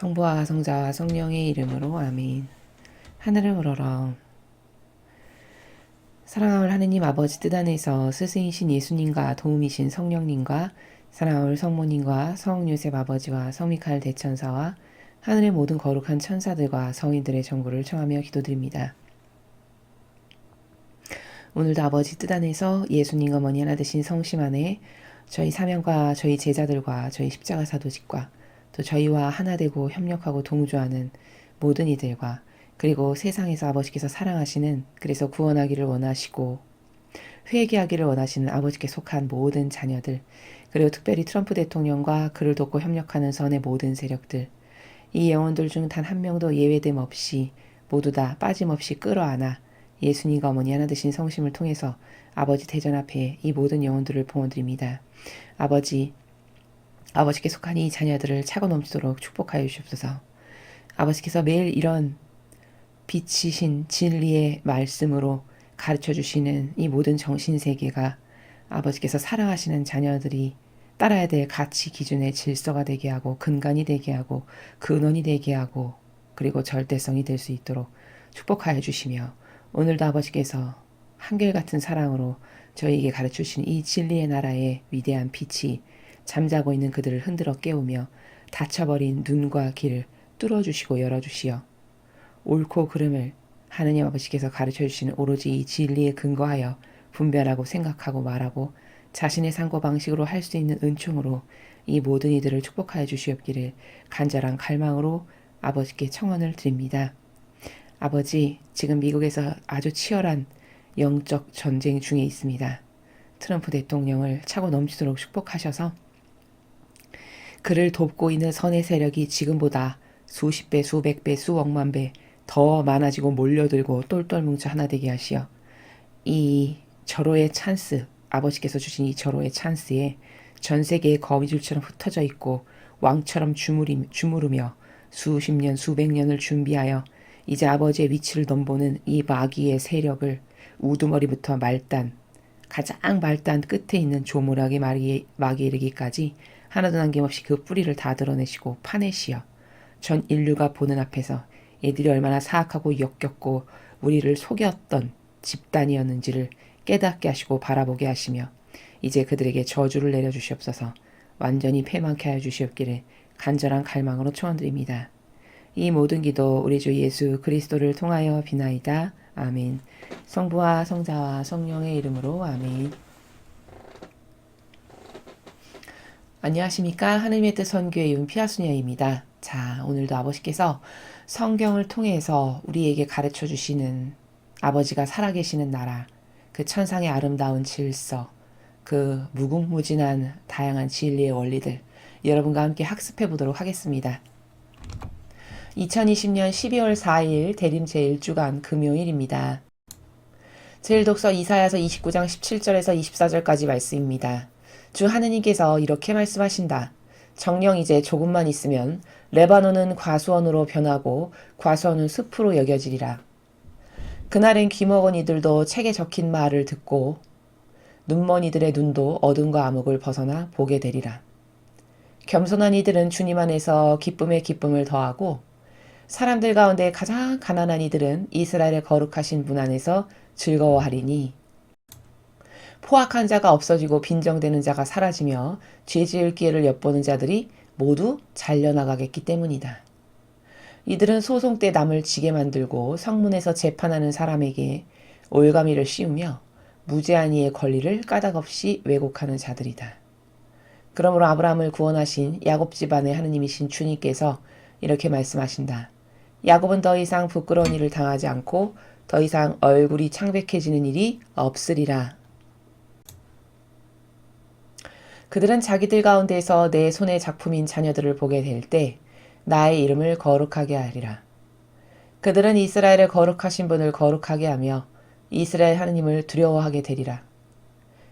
성부와 성자와 성령의 이름으로 아멘. 하늘을 우러러 사랑하올 하느님 아버지 뜻 안에서 스승이신 예수님과 도움이신 성령님과 사랑하올 성모님과 성요셉 아버지와 성미카엘 대천사와 하늘의 모든 거룩한 천사들과 성인들의 정보를 청하며 기도드립니다. 오늘도 아버지 뜻 안에서 예수님과 어머니 하나 되신 성심 안에 저희 사명과 저희 제자들과 저희 십자가 사도직과 또 저희와 하나 되고 협력하고 동조하는 모든 이들과 그리고 세상에서 아버지께서 사랑하시는 그래서 구원하기를 원하시고 회개하기를 원하시는 아버지께 속한 모든 자녀들 그리고 특별히 트럼프 대통령과 그를 돕고 협력하는 선의 모든 세력들 이 영혼들 중 단 한 명도 예외됨 없이 모두 다 빠짐없이 끌어안아 예수님과 어머니 하나 되신 성심을 통해서 아버지 대전 앞에 이 모든 영혼들을 봉헌드립니다. 아버지께 속한 이 자녀들을 차고 넘치도록 축복하여 주시옵소서. 아버지께서 매일 이런 빛이신 진리의 말씀으로 가르쳐 주시는 이 모든 정신세계가 아버지께서 사랑하시는 자녀들이 따라야 될 가치 기준의 질서가 되게 하고 근간이 되게 하고 근원이 되게 하고 그리고 절대성이 될 수 있도록 축복하여 주시며 오늘도 아버지께서 한결같은 사랑으로 저희에게 가르쳐 주신 이 진리의 나라의 위대한 빛이 잠자고 있는 그들을 흔들어 깨우며 닫혀버린 눈과 귀를 뚫어주시고 열어주시어 옳고 그름을 하느님 아버지께서 가르쳐 주시는 오로지 이 진리에 근거하여 분별하고 생각하고 말하고 자신의 사고방식으로 할 수 있는 은총으로 이 모든 이들을 축복하여 주시옵기를 간절한 갈망으로 아버지께 청원을 드립니다. 아버지, 지금 미국에서 아주 치열한 영적 전쟁 중에 있습니다. 트럼프 대통령을 차고 넘치도록 축복하셔서 그를 돕고 있는 선의 세력이 지금보다 수십 배, 수백 배, 수억만 배 더 많아지고 몰려들고 똘똘 뭉쳐 하나 되게 하시어 이 절호의 찬스, 아버지께서 주신 이 절호의 찬스에 전 세계의 거미줄처럼 흩어져 있고 왕처럼 주무르며 수십 년, 수백 년을 준비하여 이제 아버지의 위치를 넘보는 이 마귀의 세력을 우두머리부터 말단, 가장 말단 끝에 있는 조무락의 마귀에 이르기까지 하나도 남김없이 그 뿌리를 다 드러내시고 파내시어 전 인류가 보는 앞에서 이들이 얼마나 사악하고 역겹고 우리를 속였던 집단이었는지를 깨닫게 하시고 바라보게 하시며 이제 그들에게 저주를 내려주시옵소서. 완전히 패망케 하여 주시옵기를 간절한 갈망으로 초원드립니다. 이 모든 기도 우리 주 예수 그리스도를 통하여 비나이다. 아멘. 성부와 성자와 성령의 이름으로 아멘. 안녕하십니까. 하느님의 뜻 선교의 윤피아수녀입니다. 자, 오늘도 아버지께서 성경을 통해서 우리에게 가르쳐 주시는 아버지가 살아계시는 나라, 그 천상의 아름다운 질서, 그 무궁무진한 다양한 진리의 원리들 여러분과 함께 학습해 보도록 하겠습니다. 2020년 12월 4일 대림 제1주간 금요일입니다. 제1독서 이사야서 29장 17절에서 24절까지 말씀입니다. 주 하느님께서 이렇게 말씀하신다. 정녕 이제 조금만 있으면 레바논은 과수원으로 변하고 과수원은 숲으로 여겨지리라. 그날엔 귀먹은 이들도 책에 적힌 말을 듣고 눈먼 이들의 눈도 어둠과 암흑을 벗어나 보게 되리라. 겸손한 이들은 주님 안에서 기쁨에 기쁨을 더하고 사람들 가운데 가장 가난한 이들은 이스라엘의 거룩하신 분 안에서 즐거워하리니 포악한 자가 없어지고 빈정되는 자가 사라지며 죄 지을 기회를 엿보는 자들이 모두 잘려나가겠기 때문이다. 이들은 소송 때 남을 지게 만들고 성문에서 재판하는 사람에게 올가미를 씌우며 무죄한 이의 권리를 까닭없이 왜곡하는 자들이다. 그러므로 아브라함을 구원하신 야곱 집안의 하느님이신 주님께서 이렇게 말씀하신다. 야곱은 더 이상 부끄러운 일을 당하지 않고 더 이상 얼굴이 창백해지는 일이 없으리라. 그들은 자기들 가운데서 내 손의 작품인 자녀들을 보게 될 때 나의 이름을 거룩하게 하리라. 그들은 이스라엘의 거룩하신 분을 거룩하게 하며 이스라엘 하느님을 두려워하게 되리라.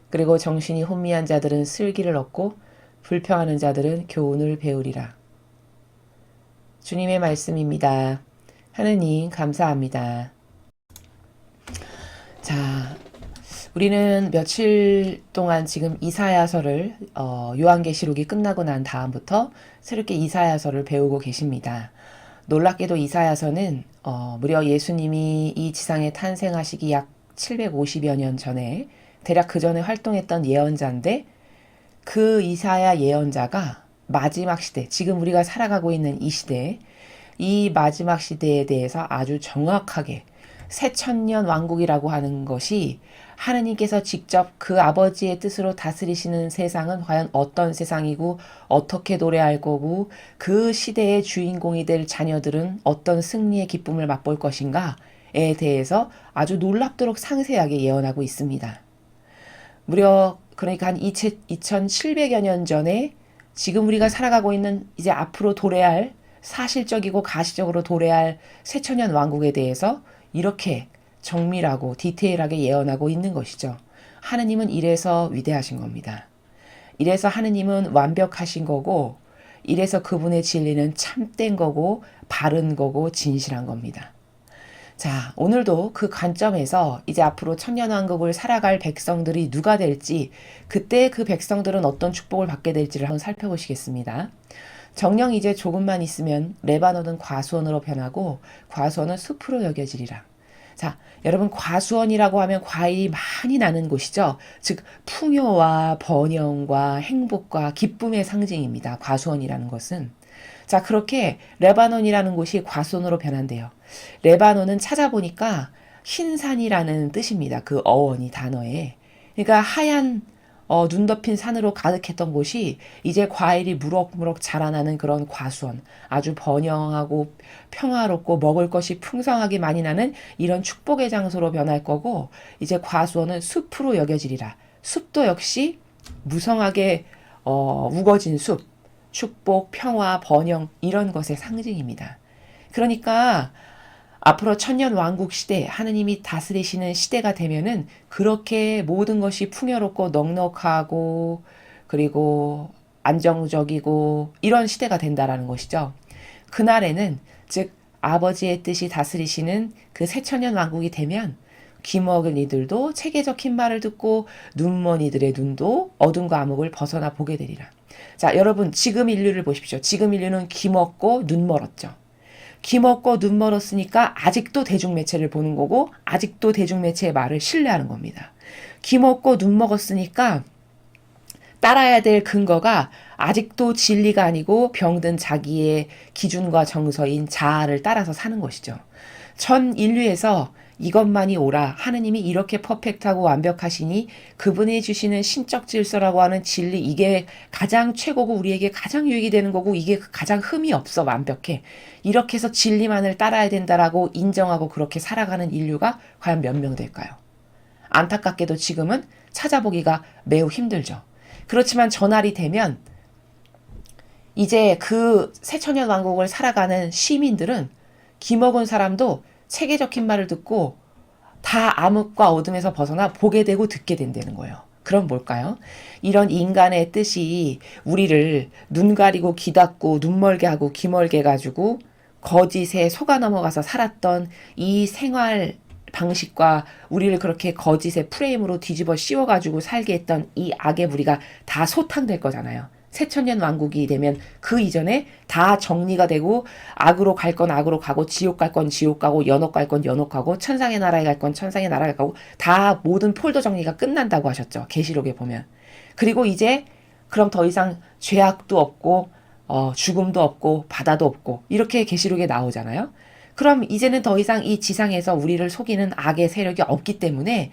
그리고 정신이 혼미한 자들은 슬기를 얻고 불평하는 자들은 교훈을 배우리라. 주님의 말씀입니다. 하느님 감사합니다. 자, 우리는 며칠 동안 지금 이사야서를 요한계시록이 끝나고 난 다음부터 새롭게 이사야서를 배우고 계십니다. 놀랍게도 이사야서는 무려 예수님이 이 지상에 탄생하시기 약 750여 년 전에 대략 그 전에 활동했던 예언자인데 그 이사야 예언자가 마지막 시대, 지금 우리가 살아가고 있는 이 시대에 이 마지막 시대에 대해서 아주 정확하게 새천년 왕국이라고 하는 것이 하느님께서 직접 그 아버지의 뜻으로 다스리시는 세상은 과연 어떤 세상이고 어떻게 도래할 거고 그 시대의 주인공이 될 자녀들은 어떤 승리의 기쁨을 맛볼 것인가에 대해서 아주 놀랍도록 상세하게 예언하고 있습니다. 무려 그러니까 한 2700여 년 전에 지금 우리가 살아가고 있는 이제 앞으로 도래할 사실적이고 가시적으로 도래할 새천년 왕국에 대해서 이렇게 정밀하고 디테일하게 예언하고 있는 것이죠. 하느님은 이래서 위대하신 겁니다. 이래서 하느님은 완벽하신 거고 이래서 그분의 진리는 참된 거고 바른 거고 진실한 겁니다. 자, 오늘도 그 관점에서 이제 앞으로 천년왕국을 살아갈 백성들이 누가 될지 그때 그 백성들은 어떤 축복을 받게 될지를 한번 살펴보시겠습니다. 정녕 이제 조금만 있으면 레바논은 과수원으로 변하고 과수원은 숲으로 여겨지리라. 자, 여러분 과수원이라고 하면 과일이 많이 나는 곳이죠. 즉 풍요와 번영과 행복과 기쁨의 상징입니다. 과수원이라는 것은. 자, 그렇게 레바논이라는 곳이 과수원으로 변한대요. 레바논은 찾아보니까 흰산이라는 뜻입니다. 그 어원이 단어에. 그러니까 하얀 눈 덮인 산으로 가득했던 곳이 이제 과일이 무럭무럭 자라나는 그런 과수원, 아주 번영하고 평화롭고 먹을 것이 풍성하게 많이 나는 이런 축복의 장소로 변할 거고 이제 과수원은 숲으로 여겨지리라. 숲도 역시 무성하게 우거진 숲, 축복, 평화, 번영 이런 것의 상징입니다. 그러니까 앞으로 천년 왕국 시대, 하느님이 다스리시는 시대가 되면은 그렇게 모든 것이 풍요롭고 넉넉하고 그리고 안정적이고 이런 시대가 된다라는 것이죠. 그날에는 즉 아버지의 뜻이 다스리시는 그 새천년 왕국이 되면 귀먹은 이들도 책에 적힌 말을 듣고 눈먼 이들의 눈도 어둠과 암흑을 벗어나 보게 되리라. 자, 여러분 지금 인류를 보십시오. 지금 인류는 귀먹고 눈 멀었죠. 귀먹고 눈 멀었으니까 아직도 대중매체를 보는 거고 아직도 대중매체의 말을 신뢰하는 겁니다. 귀먹고 눈 먹었으니까 따라야 될 근거가 아직도 진리가 아니고 병든 자기의 기준과 정서인 자아를 따라서 사는 것이죠. 전 인류에서 이것만이 옳아. 하느님이 이렇게 퍼펙트하고 완벽하시니 그분이 주시는 신적 질서라고 하는 진리 이게 가장 최고고 우리에게 가장 유익이 되는 거고 이게 가장 흠이 없어 완벽해. 이렇게 해서 진리만을 따라야 된다라고 인정하고 그렇게 살아가는 인류가 과연 몇 명 될까요? 안타깝게도 지금은 찾아보기가 매우 힘들죠. 그렇지만 전날이 되면 이제 그 새천년 왕국을 살아가는 시민들은 기먹은 사람도 책에 적힌 말을 듣고 다 암흑과 어둠에서 벗어나 보게 되고 듣게 된다는 거예요. 그럼 뭘까요? 이런 인간의 뜻이 우리를 눈 가리고 귀 닫고 눈 멀게 하고 귀 멀게 해가지고 거짓에 속아 넘어가서 살았던 이 생활 방식과 우리를 그렇게 거짓의 프레임으로 뒤집어 씌워가지고 살게 했던 이 악의 무리가 다 소탕될 거잖아요. 새천년 왕국이 되면 그 이전에 다 정리가 되고 악으로 갈 건 악으로 가고 지옥 갈 건 지옥 가고 연옥 갈 건 연옥 가고 천상의 나라에 갈 건 천상의 나라에 가고 다 모든 폴더 정리가 끝난다고 하셨죠. 계시록에 보면. 그리고 이제 그럼 더 이상 죄악도 없고 죽음도 없고 바다도 없고 이렇게 계시록에 나오잖아요. 그럼 이제는 더 이상 이 지상에서 우리를 속이는 악의 세력이 없기 때문에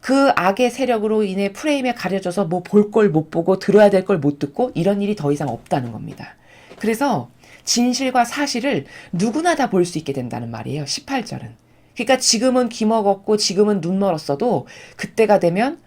그 악의 세력으로 인해 프레임에 가려져서 뭐 볼 걸 못 보고 들어야 될 걸 못 듣고 이런 일이 더 이상 없다는 겁니다. 그래서 진실과 사실을 누구나 다 볼 수 있게 된다는 말이에요. 18절은. 그러니까 지금은 귀 먹었고 지금은 눈 멀었어도 그때가 되면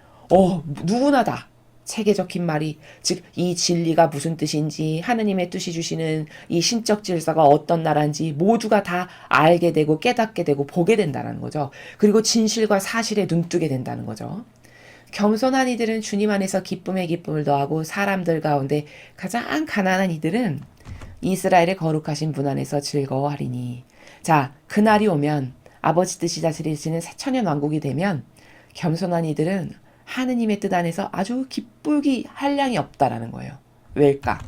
누구나 다 책에 적힌 말이 즉 이 진리가 무슨 뜻인지 하느님의 뜻이 주시는 이 신적 질서가 어떤 나라인지 모두가 다 알게 되고 깨닫게 되고 보게 된다는 거죠. 그리고 진실과 사실에 눈뜨게 된다는 거죠. 겸손한 이들은 주님 안에서 기쁨에 기쁨을 더하고 사람들 가운데 가장 가난한 이들은 이스라엘의 거룩하신 분 안에서 즐거워하리니. 자, 그날이 오면 아버지 뜻이 다스리시는 새천년 왕국이 되면 겸손한 이들은 하느님의 뜻 안에서 아주 기쁘기 한량이 없다라는 거예요. 왜일까?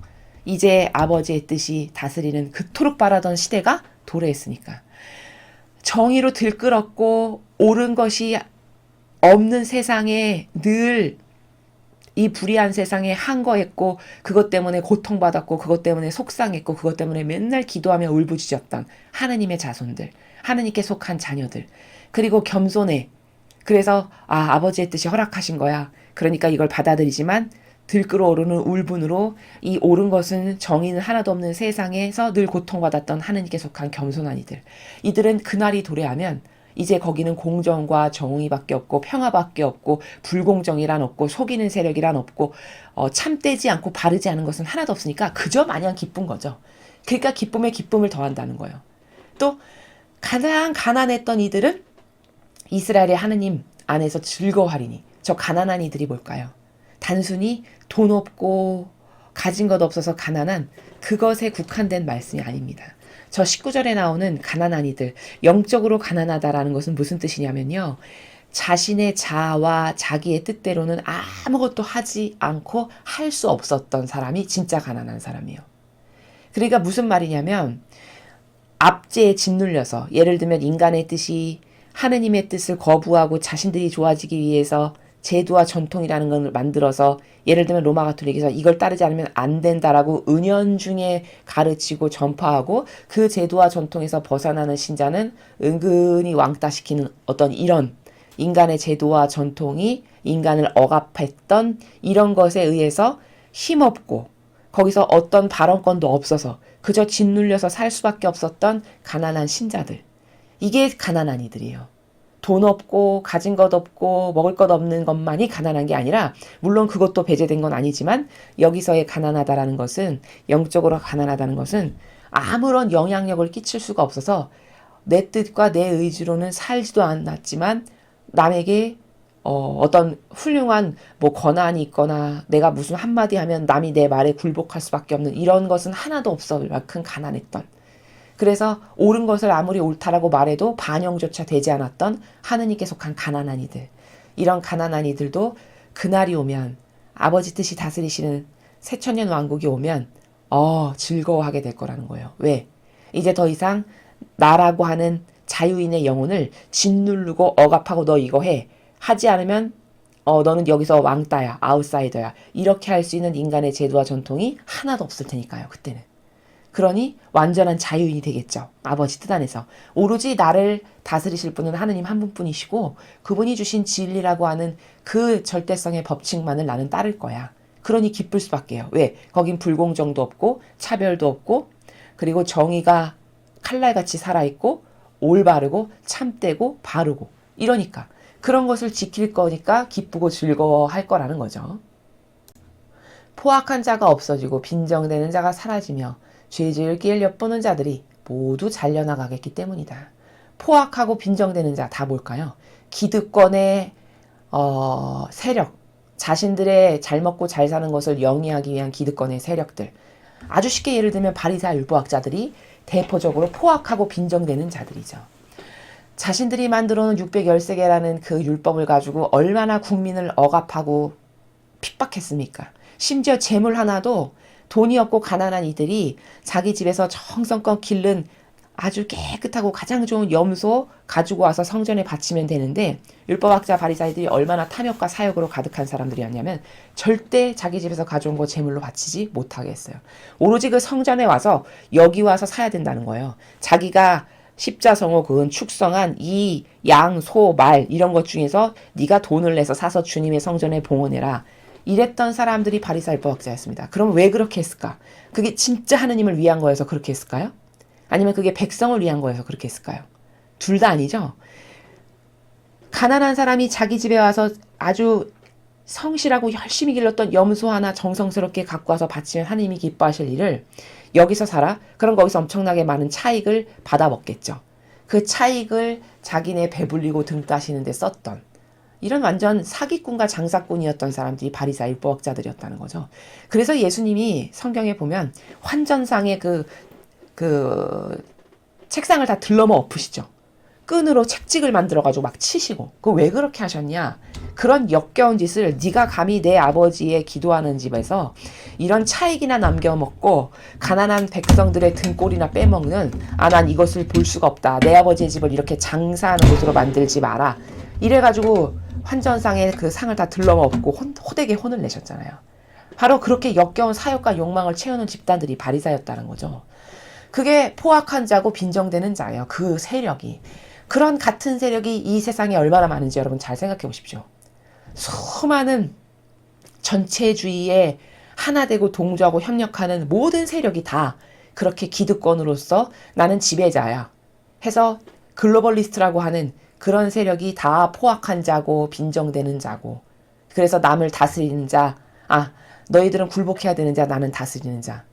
이제 아버지의 뜻이 다스리는 그토록 바라던 시대가 도래했으니까. 정의로 들끓었고 옳은 것이 없는 세상에 늘 이 불의한 세상에 항거했고 그것 때문에 고통받았고 그것 때문에 속상했고 그것 때문에 맨날 기도하며 울부짖었던 하느님의 자손들, 하느님께 속한 자녀들, 그리고 겸손해. 그래서 아버지의 뜻이 허락하신 거야. 그러니까 이걸 받아들이지만 들끓어 오르는 울분으로 이 옳은 것은 정의는 하나도 없는 세상에서 늘 고통받았던 하느님께 속한 겸손한 이들. 이들은 그날이 도래하면 이제 거기는 공정과 정의밖에 없고 평화밖에 없고 불공정이란 없고 속이는 세력이란 없고 참되지 않고 바르지 않은 것은 하나도 없으니까 그저 마냥 기쁜 거죠. 그러니까 기쁨에 기쁨을 더한다는 거예요. 또 가장 가난했던 이들은 이스라엘의 하느님 안에서 즐거워하리니. 저 가난한 이들이 뭘까요? 단순히 돈 없고 가진 것 없어서 가난한 그것에 국한된 말씀이 아닙니다. 저 19절에 나오는 가난한 이들, 영적으로 가난하다라는 것은 무슨 뜻이냐면요. 자신의 자아와 자기의 뜻대로는 아무것도 하지 않고 할 수 없었던 사람이 진짜 가난한 사람이에요. 그러니까 무슨 말이냐면 압제에 짓눌려서, 예를 들면 인간의 뜻이 하느님의 뜻을 거부하고 자신들이 좋아지기 위해서 제도와 전통이라는 걸 만들어서, 예를 들면 로마 가톨릭에서 이걸 따르지 않으면 안 된다라고 은연중에 가르치고 전파하고 그 제도와 전통에서 벗어나는 신자는 은근히 왕따시키는 어떤 이런 인간의 제도와 전통이 인간을 억압했던 이런 것에 의해서 힘없고 거기서 어떤 발언권도 없어서 그저 짓눌려서 살 수밖에 없었던 가난한 신자들. 이게 가난한 이들이에요. 돈 없고 가진 것 없고 먹을 것 없는 것만이 가난한 게 아니라, 물론 그것도 배제된 건 아니지만 여기서의 가난하다라는 것은, 영적으로 가난하다는 것은 아무런 영향력을 끼칠 수가 없어서 내 뜻과 내 의지로는 살지도 않았지만 남에게 어떤 훌륭한 권한이 있거나 내가 무슨 한마디 하면 남이 내 말에 굴복할 수밖에 없는 이런 것은 하나도 없을 만큼 가난했던, 그래서 옳은 것을 아무리 옳다라고 말해도 반영조차 되지 않았던 하느님께 속한 가난한 이들. 이런 가난한 이들도 그날이 오면, 아버지 뜻이 다스리시는 새천년 왕국이 오면 즐거워하게 될 거라는 거예요. 왜? 이제 더 이상 나라고 하는 자유인의 영혼을 짓누르고 억압하고 너 이거 해. 하지 않으면 너는 여기서 왕따야, 아웃사이더야. 이렇게 할 수 있는 인간의 제도와 전통이 하나도 없을 테니까요. 그때는. 그러니 완전한 자유인이 되겠죠. 아버지 뜻 안에서. 오로지 나를 다스리실 분은 하느님 한 분뿐이시고 그분이 주신 진리라고 하는 그 절대성의 법칙만을 나는 따를 거야. 그러니 기쁠 수밖에요. 왜? 거긴 불공정도 없고 차별도 없고 그리고 정의가 칼날같이 살아있고 올바르고 참되고 바르고 이러니까. 그런 것을 지킬 거니까 기쁘고 즐거워할 거라는 거죠. 포악한 자가 없어지고 빈정되는 자가 사라지며 죄질 길 엿보는 자들이 모두 잘려나가겠기 때문이다. 포악하고 빈정되는 자 다 뭘까요? 기득권의 세력, 자신들의 잘 먹고 잘 사는 것을 영위하기 위한 기득권의 세력들. 아주 쉽게 예를 들면 바리새와 율법학자들이 대표적으로 포악하고 빈정되는 자들이죠. 자신들이 만들어놓은 613개라는 그 율법을 가지고 얼마나 국민을 억압하고 핍박했습니까? 심지어 재물 하나도 돈이 없고 가난한 이들이 자기 집에서 정성껏 기른 아주 깨끗하고 가장 좋은 염소 가지고 와서 성전에 바치면 되는데, 율법학자 바리새인들이 얼마나 탐욕과 사욕으로 가득한 사람들이었냐면 절대 자기 집에서 가져온 거 제물로 바치지 못하게 했어요. 오로지 그 성전에 와서 여기 와서 사야 된다는 거예요. 자기가 십자성호 그은 축성한 이 양, 소, 말 이런 것 중에서 네가 돈을 내서 사서 주님의 성전에 봉헌해라. 이랬던 사람들이 바리새 율법학자였습니다. 그럼 왜 그렇게 했을까? 그게 진짜 하느님을 위한 거여서 그렇게 했을까요? 아니면 그게 백성을 위한 거여서 그렇게 했을까요? 둘 다 아니죠. 가난한 사람이 자기 집에 와서 아주 성실하고 열심히 길렀던 염소 하나 정성스럽게 갖고 와서 바치면 하느님이 기뻐하실 일을, 여기서 살아? 그럼 거기서 엄청나게 많은 차익을 받아 먹겠죠. 그 차익을 자기네 배불리고 등 따시는 데 썼던, 이런 완전 사기꾼과 장사꾼이었던 사람들이 바리새 율법학자들이었다는 거죠. 그래서 예수님이 성경에 보면 환전상의 그 책상을 다 들러머 엎으시죠. 끈으로 책찍을 만들어가지고 막 치시고. 그 왜 그렇게 하셨냐? 그런 역겨운 짓을 네가 감히 내 아버지의 기도하는 집에서 이런 차익이나 남겨먹고 가난한 백성들의 등골이나 빼먹는, 난 이것을 볼 수가 없다. 내 아버지의 집을 이렇게 장사하는 곳으로 만들지 마라. 이래가지고 환전상에 그 상을 다 들러먹고 호되게 혼을 내셨잖아요. 바로 그렇게 역겨운 사욕과 욕망을 채우는 집단들이 바리사였다는 거죠. 그게 포악한 자고 빈정되는 자예요. 그 세력이. 그런 같은 세력이 이 세상에 얼마나 많은지 여러분 잘 생각해 보십시오. 수많은 전체주의에 하나 되고 동조하고 협력하는 모든 세력이 다 그렇게 기득권으로서 나는 지배자야 해서 글로벌리스트라고 하는 그런 세력이 다 포악한 자고 빈정되는 자고, 그래서 남을 다스리는 자, 너희들은 굴복해야 되는 자, 나는 다스리는 자.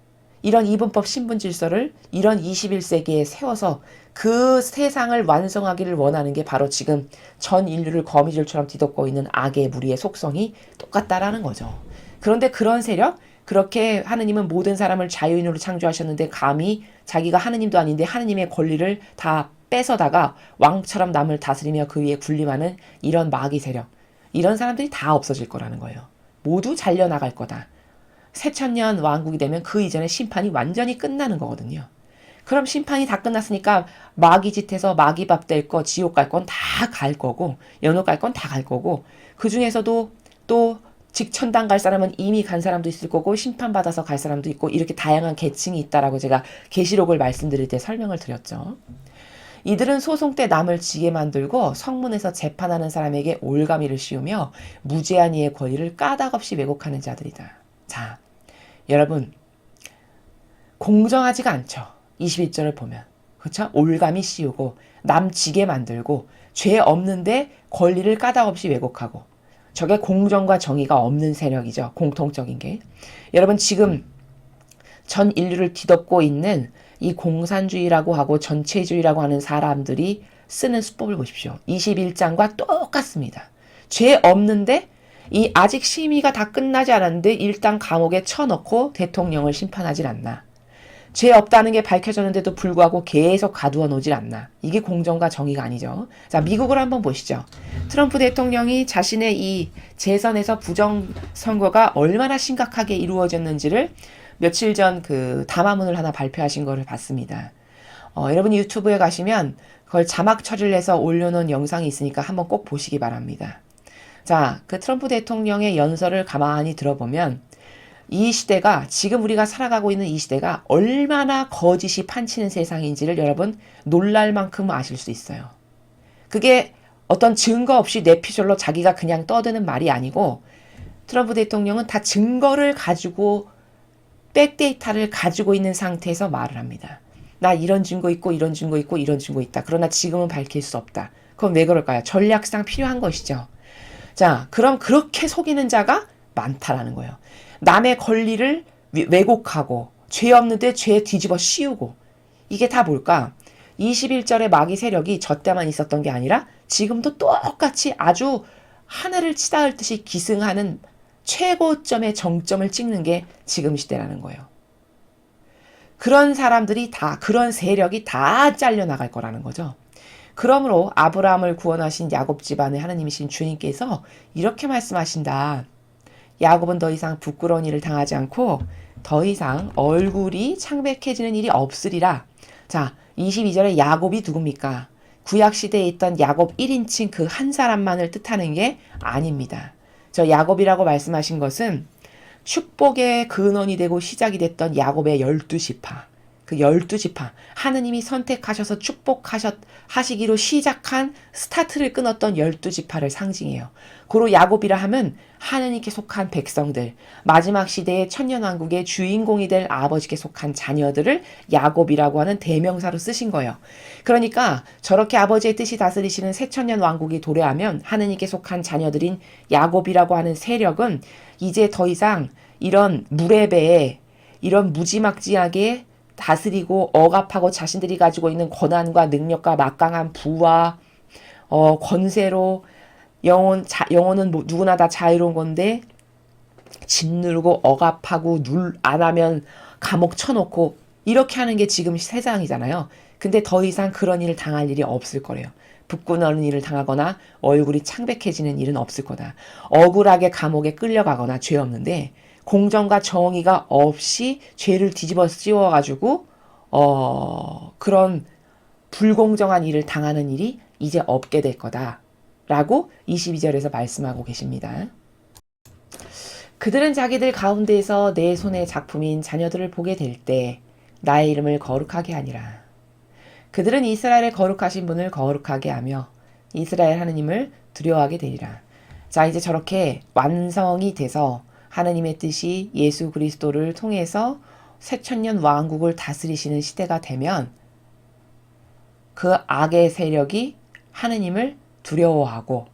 이런 이분법 신분 질서를 이런 21세기에 세워서 그 세상을 완성하기를 원하는 게 바로 지금 전 인류를 거미줄처럼 뒤덮고 있는 악의 무리의 속성이 똑같다라는 거죠. 그런데 그런 세력, 그렇게 하느님은 모든 사람을 자유인으로 창조하셨는데 감히 자기가 하느님도 아닌데 하느님의 권리를 다 뺏어다가 왕처럼 남을 다스리며 그 위에 군림하는 이런 마귀 세력, 이런 사람들이 다 없어질 거라는 거예요. 모두 잘려나갈 거다. 새천년 왕국이 되면 그 이전에 심판이 완전히 끝나는 거거든요. 그럼 심판이 다 끝났으니까 마귀 짓해서 마귀 밥 될 거, 지옥 갈 건 다 갈 거고, 연옥 갈 건 다 갈 거고, 그 중에서도 또 직천당 갈 사람은 이미 간 사람도 있을 거고, 심판받아서 갈 사람도 있고, 이렇게 다양한 계층이 있다라고 제가 계시록을 말씀드릴 때 설명을 드렸죠. 이들은 소송 때 남을 지게 만들고 성문에서 재판하는 사람에게 올가미를 씌우며 무죄한 이의 권리를 까닭없이 왜곡하는 자들이다. 자, 여러분, 공정하지가 않죠. 21절을 보면. 그렇죠? 올가미 씌우고 남 지게 만들고 죄 없는데 권리를 까닭없이 왜곡하고, 저게 공정과 정의가 없는 세력이죠. 공통적인 게. 여러분, 지금 전 인류를 뒤덮고 있는 이 공산주의라고 하고 전체주의라고 하는 사람들이 쓰는 수법을 보십시오. 21장과 똑같습니다. 죄 없는데 이 아직 심의가 다 끝나지 않았는데 일단 감옥에 쳐넣고 대통령을 심판하질 않나. 죄 없다는 게 밝혀졌는데도 불구하고 계속 가두어 놓질 않나. 이게 공정과 정의가 아니죠. 자, 미국을 한번 보시죠. 트럼프 대통령이 자신의 이 재선에서 부정선거가 얼마나 심각하게 이루어졌는지를 며칠 전 그 담화문을 하나 발표하신 거를 봤습니다. 여러분이 유튜브에 가시면 그걸 자막 처리를 해서 올려놓은 영상이 있으니까 한번 꼭 보시기 바랍니다. 자, 그 트럼프 대통령의 연설을 가만히 들어보면 이 시대가, 지금 우리가 살아가고 있는 이 시대가 얼마나 거짓이 판치는 세상인지를 여러분 놀랄 만큼 아실 수 있어요. 그게 어떤 증거 없이 내피셜로 자기가 그냥 떠드는 말이 아니고, 트럼프 대통령은 다 증거를 가지고 백데이터를 가지고 있는 상태에서 말을 합니다. 나 이런 증거 있고 이런 증거 있고 이런 증거 있다. 그러나 지금은 밝힐 수 없다. 그럼 왜 그럴까요? 전략상 필요한 것이죠. 자, 그럼 그렇게 속이는 자가 많다라는 거예요. 남의 권리를 왜곡하고 죄 없는데 죄 뒤집어 씌우고, 이게 다 뭘까? 21절의 마귀 세력이 저 때만 있었던 게 아니라 지금도 똑같이 아주 하늘을 치닫듯이 기승하는 최고점의 정점을 찍는 게 지금 시대라는 거예요. 그런 사람들이 다, 그런 세력이 다 잘려나갈 거라는 거죠. 그러므로 아브라함을 구원하신 야곱 집안의 하나님이신 주님께서 이렇게 말씀하신다. 야곱은 더 이상 부끄러운 일을 당하지 않고 더 이상 얼굴이 창백해지는 일이 없으리라. 자, 22절에 야곱이 누굽니까? 구약시대에 있던 야곱 1인칭 그 한 사람만을 뜻하는 게 아닙니다. 저 야곱이라고 말씀하신 것은 축복의 근원이 되고 시작이 됐던 야곱의 12지파. 그 12지파. 하느님이 선택하셔서 축복하시기로 시작한 스타트를 끊었던 12지파를 상징해요. 고로 야곱이라 하면 하느님께 속한 백성들, 마지막 시대의 천년왕국의 주인공이 될 아버지께 속한 자녀들을 야곱이라고 하는 대명사로 쓰신 거예요. 그러니까 저렇게 아버지의 뜻이 다스리시는 새천년 왕국이 도래하면 하느님께 속한 자녀들인 야곱이라고 하는 세력은 이제 더 이상 이런 물의 배에 이런 무지막지하게 다스리고 억압하고 자신들이 가지고 있는 권한과 능력과 막강한 부와 권세로 영혼은 누구나 다 자유로운 건데 짓누르고 억압하고 안 하면 감옥 쳐놓고 이렇게 하는 게 지금 세상이잖아요. 근데 더 이상 그런 일을 당할 일이 없을 거래요. 붓고 나는 일을 당하거나 얼굴이 창백해지는 일은 없을 거다. 억울하게 감옥에 끌려가거나 죄 없는데 공정과 정의가 없이 죄를 뒤집어 씌워가지고 그런 불공정한 일을 당하는 일이 이제 없게 될 거다. 라고 22절에서 말씀하고 계십니다. 그들은 자기들 가운데에서 내 손의 작품인 자녀들을 보게 될 때 나의 이름을 거룩하게 하니라. 그들은 이스라엘의 거룩하신 분을 거룩하게 하며 이스라엘 하느님을 두려워하게 되리라. 자, 이제 저렇게 완성이 돼서 하느님의 뜻이 예수 그리스도를 통해서 새천년 왕국을 다스리시는 시대가 되면 그 악의 세력이 하느님을 두려워하고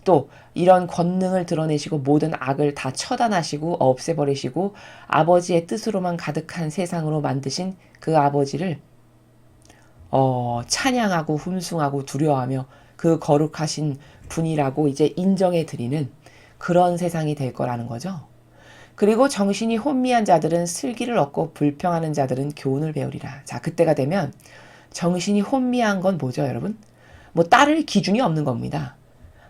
또 이런 권능을 드러내시고 모든 악을 다 처단하시고 없애버리시고 아버지의 뜻으로만 가득한 세상으로 만드신 그 아버지를 찬양하고 흠숭하고 두려워하며 그 거룩하신 분이라고 이제 인정해 드리는 그런 세상이 될 거라는 거죠. 그리고 정신이 혼미한 자들은 슬기를 얻고 불평하는 자들은 교훈을 배우리라. 자, 그때가 되면 정신이 혼미한 건 뭐죠, 여러분? 뭐 따를 기준이 없는 겁니다.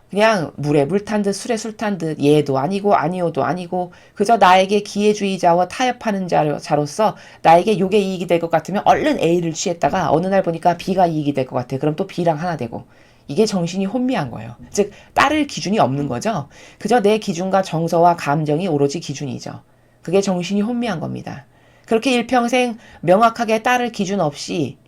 그냥 물에 물 탄 듯 술에 술 탄 듯 얘도 아니고 아니오도 아니고 그저 나에게 기회주의자와 타협하는 자로서 나에게 요게 이익이 될 것 같으면 얼른 A를 취했다가 어느 날 보니까 B가 이익이 될 것 같아. 그럼 또 B랑 하나 되고. 이게 정신이 혼미한 거예요. 즉 따를 기준이 없는 거죠. 그저 내 기준과 정서와 감정이 오로지 기준이죠. 그게 정신이 혼미한 겁니다. 그렇게 일평생 명확하게 따를 기준 없이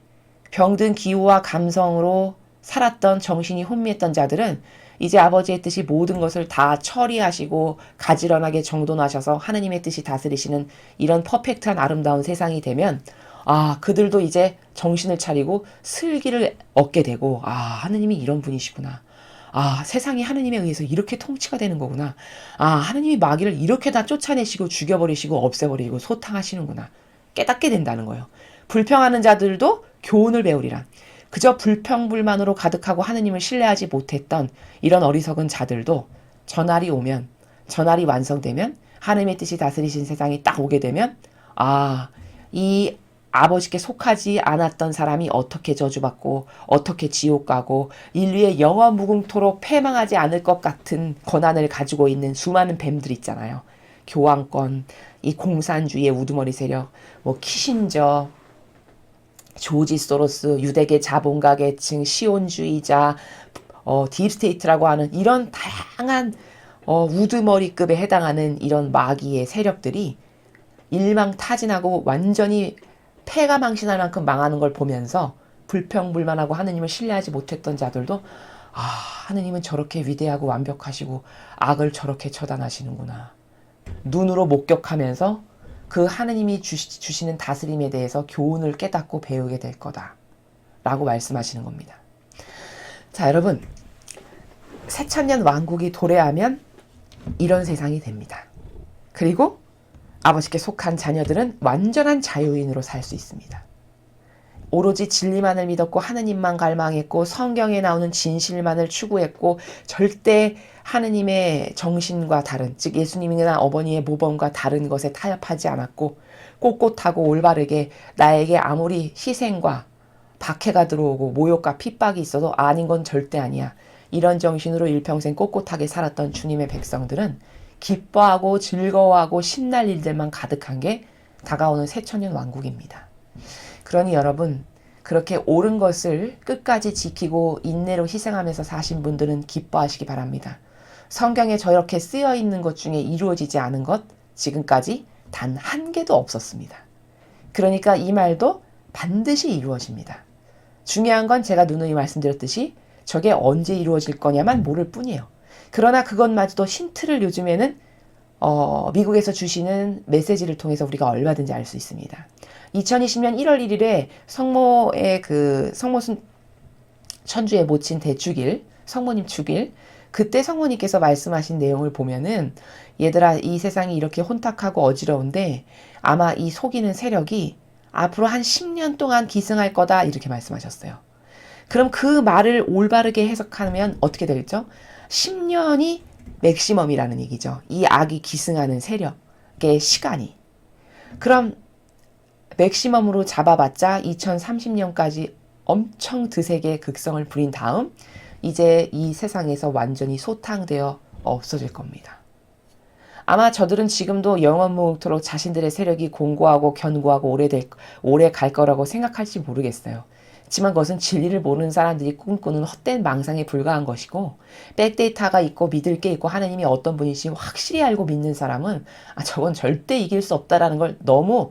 병든 기호와 감성으로 살았던 정신이 혼미했던 자들은 이제 아버지의 뜻이 모든 것을 다 처리하시고 가지런하게 정돈하셔서 하느님의 뜻이 다스리시는 이런 퍼펙트한 아름다운 세상이 되면 그들도 이제 정신을 차리고 슬기를 얻게 되고 하느님이 이런 분이시구나. 세상이 하느님에 의해서 이렇게 통치가 되는 거구나. 하느님이 마귀를 이렇게 다 쫓아내시고 죽여버리시고 없애버리고 소탕하시는구나. 깨닫게 된다는 거예요. 불평하는 자들도 교훈을 배우리라. 그저 불평불만으로 가득하고 하느님을 신뢰하지 못했던 이런 어리석은 자들도 전날이 오면, 전날이 완성되면, 하느님의 뜻이 다스리신 세상이 딱 오게 되면 이 아버지께 속하지 않았던 사람이 어떻게 저주받고 어떻게 지옥 가고 인류의 영원 무궁토록 패망하지 않을 것 같은 권한을 가지고 있는 수많은 뱀들 있잖아요. 교황권, 이 공산주의의 우두머리 세력, 뭐 키신저, 조지 소로스, 유대계 자본가 계층, 시온주의자, 딥스테이트라고 하는 이런 다양한 우두머리급에 해당하는 이런 마귀의 세력들이 일망타진하고 완전히 패가 망신할 만큼 망하는 걸 보면서 불평불만하고 하느님을 신뢰하지 못했던 자들도 하느님은 저렇게 위대하고 완벽하시고 악을 저렇게 처단하시는구나. 눈으로 목격하면서 그 하느님이 주시는 다스림에 대해서 교훈을 깨닫고 배우게 될 거다. 라고 말씀하시는 겁니다. 자, 여러분. 새천년 왕국이 도래하면 이런 세상이 됩니다. 그리고 아버지께 속한 자녀들은 완전한 자유인으로 살 수 있습니다. 오로지 진리만을 믿었고 하느님만 갈망했고 성경에 나오는 진실만을 추구했고 절대 하느님의 정신과 다른, 즉 예수님이나 어머니의 모범과 다른 것에 타협하지 않았고 꼿꼿하고 올바르게 나에게 아무리 희생과 박해가 들어오고 모욕과 핍박이 있어도 아닌 건 절대 아니야. 이런 정신으로 일평생 꼿꼿하게 살았던 주님의 백성들은 기뻐하고 즐거워하고 신날 일들만 가득한 게 다가오는 새천년 왕국입니다. 그러니 여러분, 그렇게 옳은 것을 끝까지 지키고 인내로 희생하면서 사신 분들은 기뻐하시기 바랍니다. 성경에 저렇게 쓰여 있는 것 중에 이루어지지 않은 것 지금까지 단 한 개도 없었습니다. 그러니까 이 말도 반드시 이루어집니다. 중요한 건 제가 누누이 말씀드렸듯이 저게 언제 이루어질 거냐만 모를 뿐이에요. 그러나 그것마저도 힌트를 요즘에는 미국에서 주시는 메시지를 통해서 우리가 얼마든지 알 수 있습니다. 2020년 1월 1일에 성모의 성모순 천주에 모친 대축일, 성모님 축일, 그때 성모님께서 말씀하신 내용을 보면은 얘들아 이 세상이 이렇게 혼탁하고 어지러운데 아마 이 속이는 세력이 앞으로 한 10년 동안 기승할 거다 이렇게 말씀하셨어요. 그럼 그 말을 올바르게 해석하면 어떻게 되겠죠? 10년이 맥시멈이라는 얘기죠. 이 악이 기승하는 세력의 시간이. 그럼 맥시멈으로 잡아봤자 2030년까지 엄청 드세게 극성을 부린 다음 이제 이 세상에서 완전히 소탕되어 없어질 겁니다. 아마 저들은 지금도 영원무토록 자신들의 세력이 공고하고 견고하고 오래 갈 거라고 생각할지 모르겠어요. 하지만 그것은 진리를 모르는 사람들이 꿈꾸는 헛된 망상에 불과한 것이고 백데이터가 있고 믿을 게 있고 하나님이 어떤 분이신지 확실히 알고 믿는 사람은 저건 절대 이길 수 없다라는 걸 너무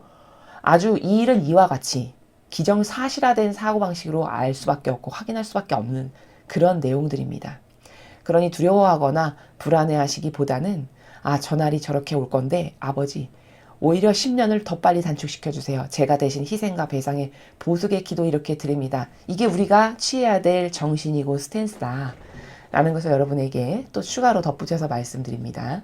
아주 이 일은 이와 같이 기정사실화된 사고방식으로 알 수밖에 없고 확인할 수밖에 없는 그런 내용들입니다. 그러니 두려워하거나 불안해하시기보다는 저 날이 저렇게 올 건데 아버지 오히려 10년을 더 빨리 단축시켜주세요. 제가 대신 희생과 배상의 보수의 기도 이렇게 드립니다. 이게 우리가 취해야 될 정신이고 스탠스다 라는 것을 여러분에게 또 추가로 덧붙여서 말씀드립니다.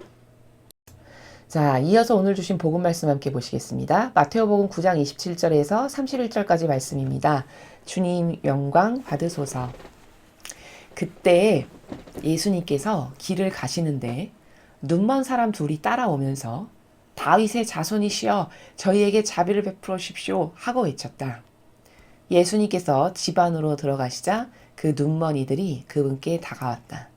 자, 이어서 오늘 주신 복음 말씀 함께 보시겠습니다. 마테오복음 9장 27절에서 31절까지 말씀입니다. 주님 영광 받으소서. 그때 예수님께서 길을 가시는데 눈먼 사람 둘이 따라오면서 다윗의 자손이시여 저희에게 자비를 베풀어 주십시오 하고 외쳤다. 예수님께서 집 안으로 들어가시자 그 눈먼 이들이 그분께 다가왔다.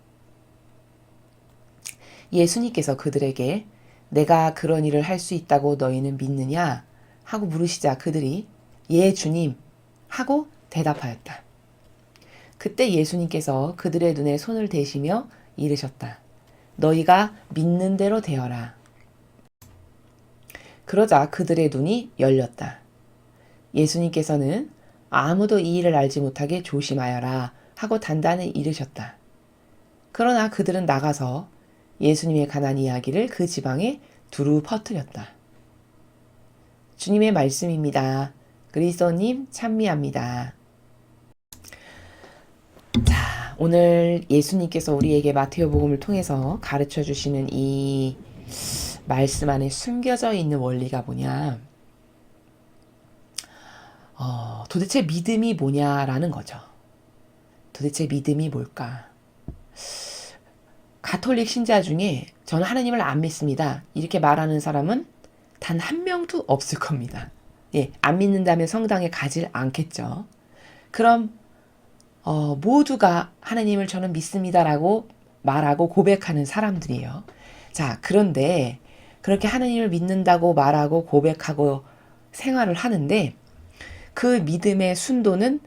예수님께서 그들에게 내가 그런 일을 할 수 있다고 너희는 믿느냐 하고 물으시자 그들이 예 주님 하고 대답하였다. 그때 예수님께서 그들의 눈에 손을 대시며 이르셨다. 너희가 믿는 대로 되어라. 그러자 그들의 눈이 열렸다. 예수님께서는 아무도 이 일을 알지 못하게 조심하여라 하고 단단히 이르셨다. 그러나 그들은 나가서 예수님의 가난 이야기를 그 지방에 두루 퍼뜨렸다. 주님의 말씀입니다. 그리스도님 찬미합니다. 자, 오늘 예수님께서 우리에게 마테오복음을 통해서 가르쳐 주시는 이 말씀 안에 숨겨져 있는 원리가 뭐냐? 도대체 믿음이 뭐냐라는 거죠. 도대체 믿음이 뭘까? 가톨릭 신자 중에 저는 하나님을 안 믿습니다. 이렇게 말하는 사람은 단 한 명도 없을 겁니다. 예, 안 믿는다면 성당에 가질 않겠죠. 그럼 모두가 하나님을 저는 믿습니다라고 말하고 고백하는 사람들이에요. 자, 그런데 그렇게 하나님을 믿는다고 말하고 고백하고 생활을 하는데 그 믿음의 순도는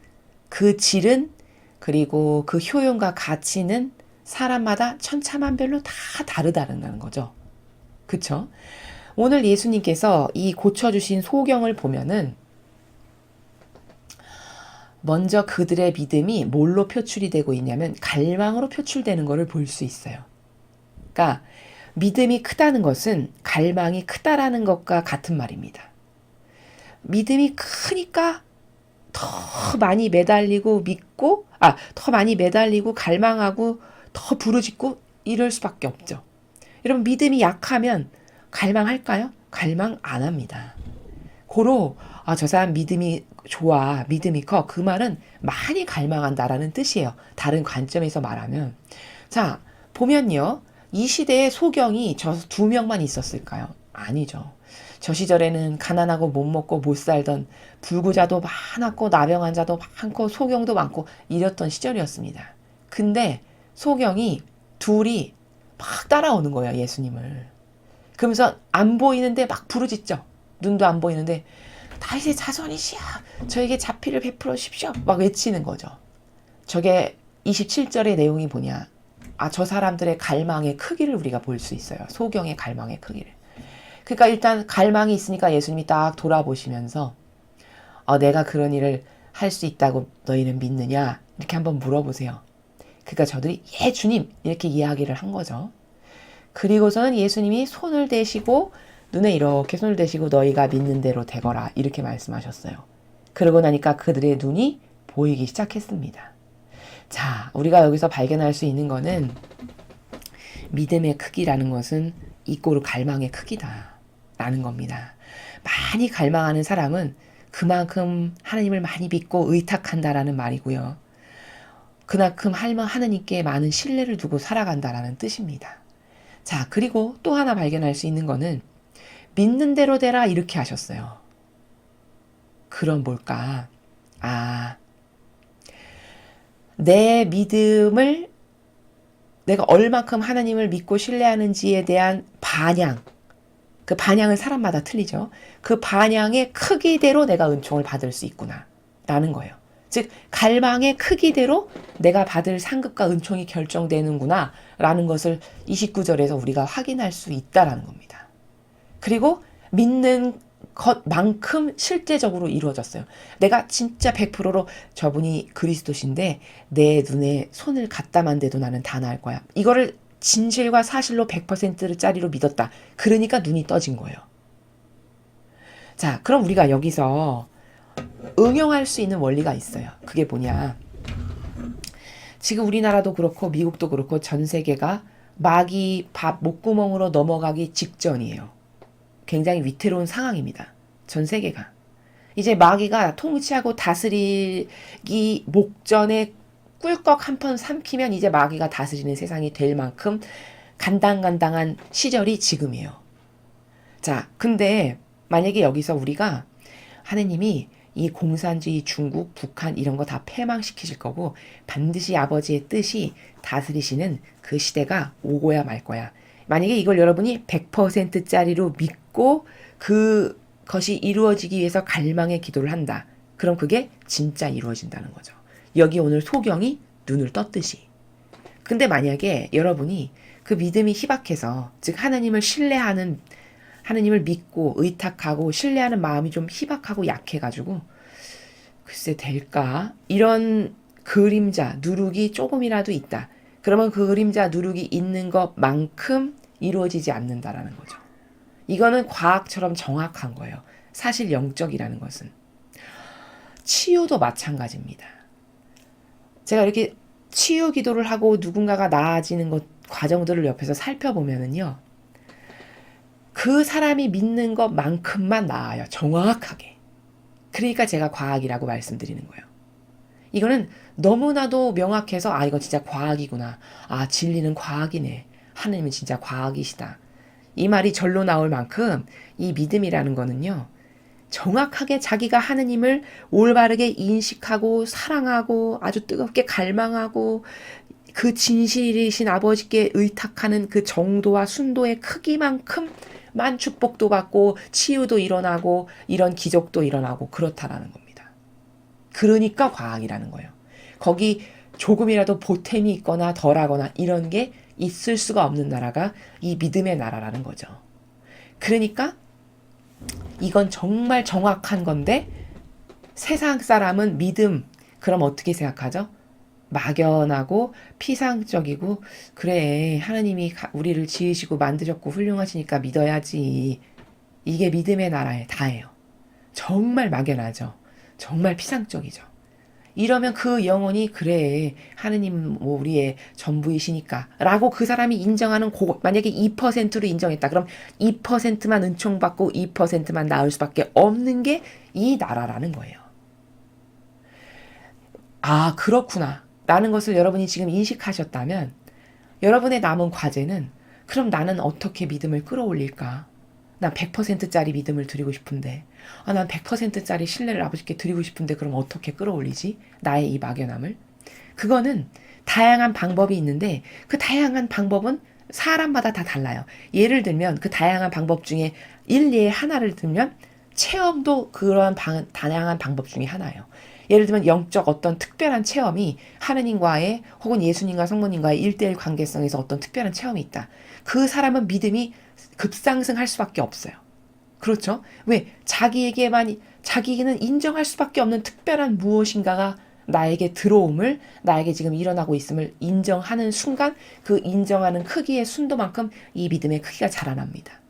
그 질은 그리고 그 효용과 가치는 사람마다 천차만별로 다 다르다는 거죠. 그쵸? 오늘 예수님께서 이 고쳐주신 소경을 보면은 먼저 그들의 믿음이 뭘로 표출이 되고 있냐면 갈망으로 표출되는 것을 볼 수 있어요. 그러니까 믿음이 크다는 것은 갈망이 크다라는 것과 같은 말입니다. 믿음이 크니까 더 많이 매달리고 믿고, 더 많이 매달리고 갈망하고 더 부르짖고 이럴 수밖에 없죠. 여러분 믿음이 약하면 갈망할까요? 갈망 안 합니다. 고로 저 사람 믿음이 좋아, 믿음이 커. 그 말은 많이 갈망한다라는 뜻이에요. 다른 관점에서 말하면. 자, 보면요. 이 시대에 소경이 저 두 명만 있었을까요? 아니죠. 저 시절에는 가난하고 못 먹고 못 살던 불구자도 많았고 나병 환자도 많고 소경도 많고 이랬던 시절이었습니다. 근데 소경이 둘이 막 따라오는 거예요, 예수님을. 그러면서 안 보이는데 막 부르짖죠. 눈도 안 보이는데 다윗의 자손이시여 저에게 자비를 베풀어 주십시오 막 외치는 거죠. 저게 27절의 내용이 뭐냐. 저 사람들의 갈망의 크기를 우리가 볼 수 있어요. 소경의 갈망의 크기를. 그러니까 일단 갈망이 있으니까 예수님이 딱 돌아보시면서 내가 그런 일을 할 수 있다고 너희는 믿느냐 이렇게 한번 물어보세요. 그러니까 저들이 예 주님 이렇게 이야기를 한 거죠. 그리고서는 예수님이 손을 대시고 눈에 이렇게 손을 대시고 너희가 믿는 대로 되거라 이렇게 말씀하셨어요. 그러고 나니까 그들의 눈이 보이기 시작했습니다. 자, 우리가 여기서 발견할 수 있는 거는 믿음의 크기라는 것은 이꼬르 갈망의 크기다라는 겁니다. 많이 갈망하는 사람은 그만큼 하나님을 많이 믿고 의탁한다라는 말이고요. 그만큼 하나님께 많은 신뢰를 두고 살아간다라는 뜻입니다. 자, 그리고 또 하나 발견할 수 있는 거는 믿는 대로 되라 이렇게 하셨어요. 그럼 뭘까? 아, 내 믿음을 내가 얼만큼 하나님을 믿고 신뢰하는지에 대한 반향, 그 반향은 사람마다 틀리죠. 그 반향의 크기대로 내가 은총을 받을 수 있구나 라는 거예요. 즉 갈망의 크기대로 내가 받을 상급과 은총이 결정되는구나 라는 것을 29절에서 우리가 확인할 수 있다라는 겁니다. 그리고 믿는 것만큼 실제적으로 이루어졌어요. 내가 진짜 100%로 저분이 그리스도신데 내 눈에 손을 갖다만 대도 나는 다 나을 거야. 이거를 진실과 사실로 100%짜리로 믿었다. 그러니까 눈이 떠진 거예요. 자, 그럼 우리가 여기서 응용할 수 있는 원리가 있어요. 그게 뭐냐. 지금 우리나라도 그렇고 미국도 그렇고 전 세계가 마귀 밥 목구멍으로 넘어가기 직전이에요. 굉장히 위태로운 상황입니다. 전 세계가. 이제 마귀가 통치하고 다스리기 목전에 꿀꺽 한 번 삼키면 이제 마귀가 다스리는 세상이 될 만큼 간당간당한 시절이 지금이에요. 자, 근데 만약에 여기서 우리가 하느님이 이 공산주의 중국, 북한 이런 거 다 패망시키실 거고 반드시 아버지의 뜻이 다스리시는 그 시대가 오고야 말 거야. 만약에 이걸 여러분이 100%짜리로 믿고 그것이 이루어지기 위해서 갈망의 기도를 한다. 그럼 그게 진짜 이루어진다는 거죠. 여기 오늘 소경이 눈을 떴듯이. 근데 만약에 여러분이 그 믿음이 희박해서 즉 하나님을 신뢰하는 하나님을 믿고 의탁하고 신뢰하는 마음이 좀 희박하고 약해가지고 글쎄 될까? 이런 그림자, 누룩이 조금이라도 있다. 그러면 그 그림자, 누룩이 있는 것만큼 이루어지지 않는다라는 거죠. 이거는 과학처럼 정확한 거예요. 사실 영적이라는 것은. 치유도 마찬가지입니다. 제가 이렇게 치유 기도를 하고 누군가가 나아지는 것 과정들을 옆에서 살펴보면은요. 그 사람이 믿는 것만큼만 나아요. 정확하게. 그러니까 제가 과학이라고 말씀드리는 거예요. 이거는 너무나도 명확해서 아 이거 진짜 과학이구나. 아 진리는 과학이네. 하느님은 진짜 과학이시다. 이 말이 절로 나올 만큼 이 믿음이라는 거는요. 정확하게 자기가 하느님을 올바르게 인식하고 사랑하고 아주 뜨겁게 갈망하고 그 진실이신 아버지께 의탁하는 그 정도와 순도의 크기만큼만 축복도 받고 치유도 일어나고 이런 기적도 일어나고 그렇다라는 겁니다. 그러니까 과학이라는 거예요. 거기 조금이라도 보탬이 있거나 덜하거나 이런 게 있을 수가 없는 나라가 이 믿음의 나라라는 거죠. 그러니까 이건 정말 정확한 건데 세상 사람은 믿음 그럼 어떻게 생각하죠? 막연하고 피상적이고 그래 하나님이 우리를 지으시고 만드셨고 훌륭하시니까 믿어야지. 이게 믿음의 나라에 다예요. 정말 막연하죠. 정말 피상적이죠. 이러면 그 영혼이 그래 하느님 뭐 우리의 전부이시니까 라고 그 사람이 인정하는 만약에 2%로 인정했다. 그럼 2%만 은총받고 2%만 나을 수밖에 없는 게 이 나라라는 거예요. 아 그렇구나 라는 것을 여러분이 지금 인식하셨다면 여러분의 남은 과제는 그럼 나는 어떻게 믿음을 끌어올릴까? 난 100%짜리 믿음을 드리고 싶은데 난 100%짜리 신뢰를 아버지께 드리고 싶은데 그럼 어떻게 끌어올리지? 나의 이 막연함을. 그거는 다양한 방법이 있는데 그 다양한 방법은 사람마다 다 달라요. 예를 들면 그 다양한 방법 중에 일례의 하나를 들면 체험도 그러한 다양한 방법 중에 하나예요. 예를 들면 영적 어떤 특별한 체험이 하느님과의 혹은 예수님과 성모님과의 1:1 관계성에서 어떤 특별한 체험이 있다. 그 사람은 믿음이 급상승할 수밖에 없어요. 그렇죠? 왜? 자기는 인정할 수밖에 없는 특별한 무엇인가가 나에게 들어옴을, 나에게 지금 일어나고 있음을 인정하는 순간 그 인정하는 크기의 순도만큼 이 믿음의 크기가 자라납니다.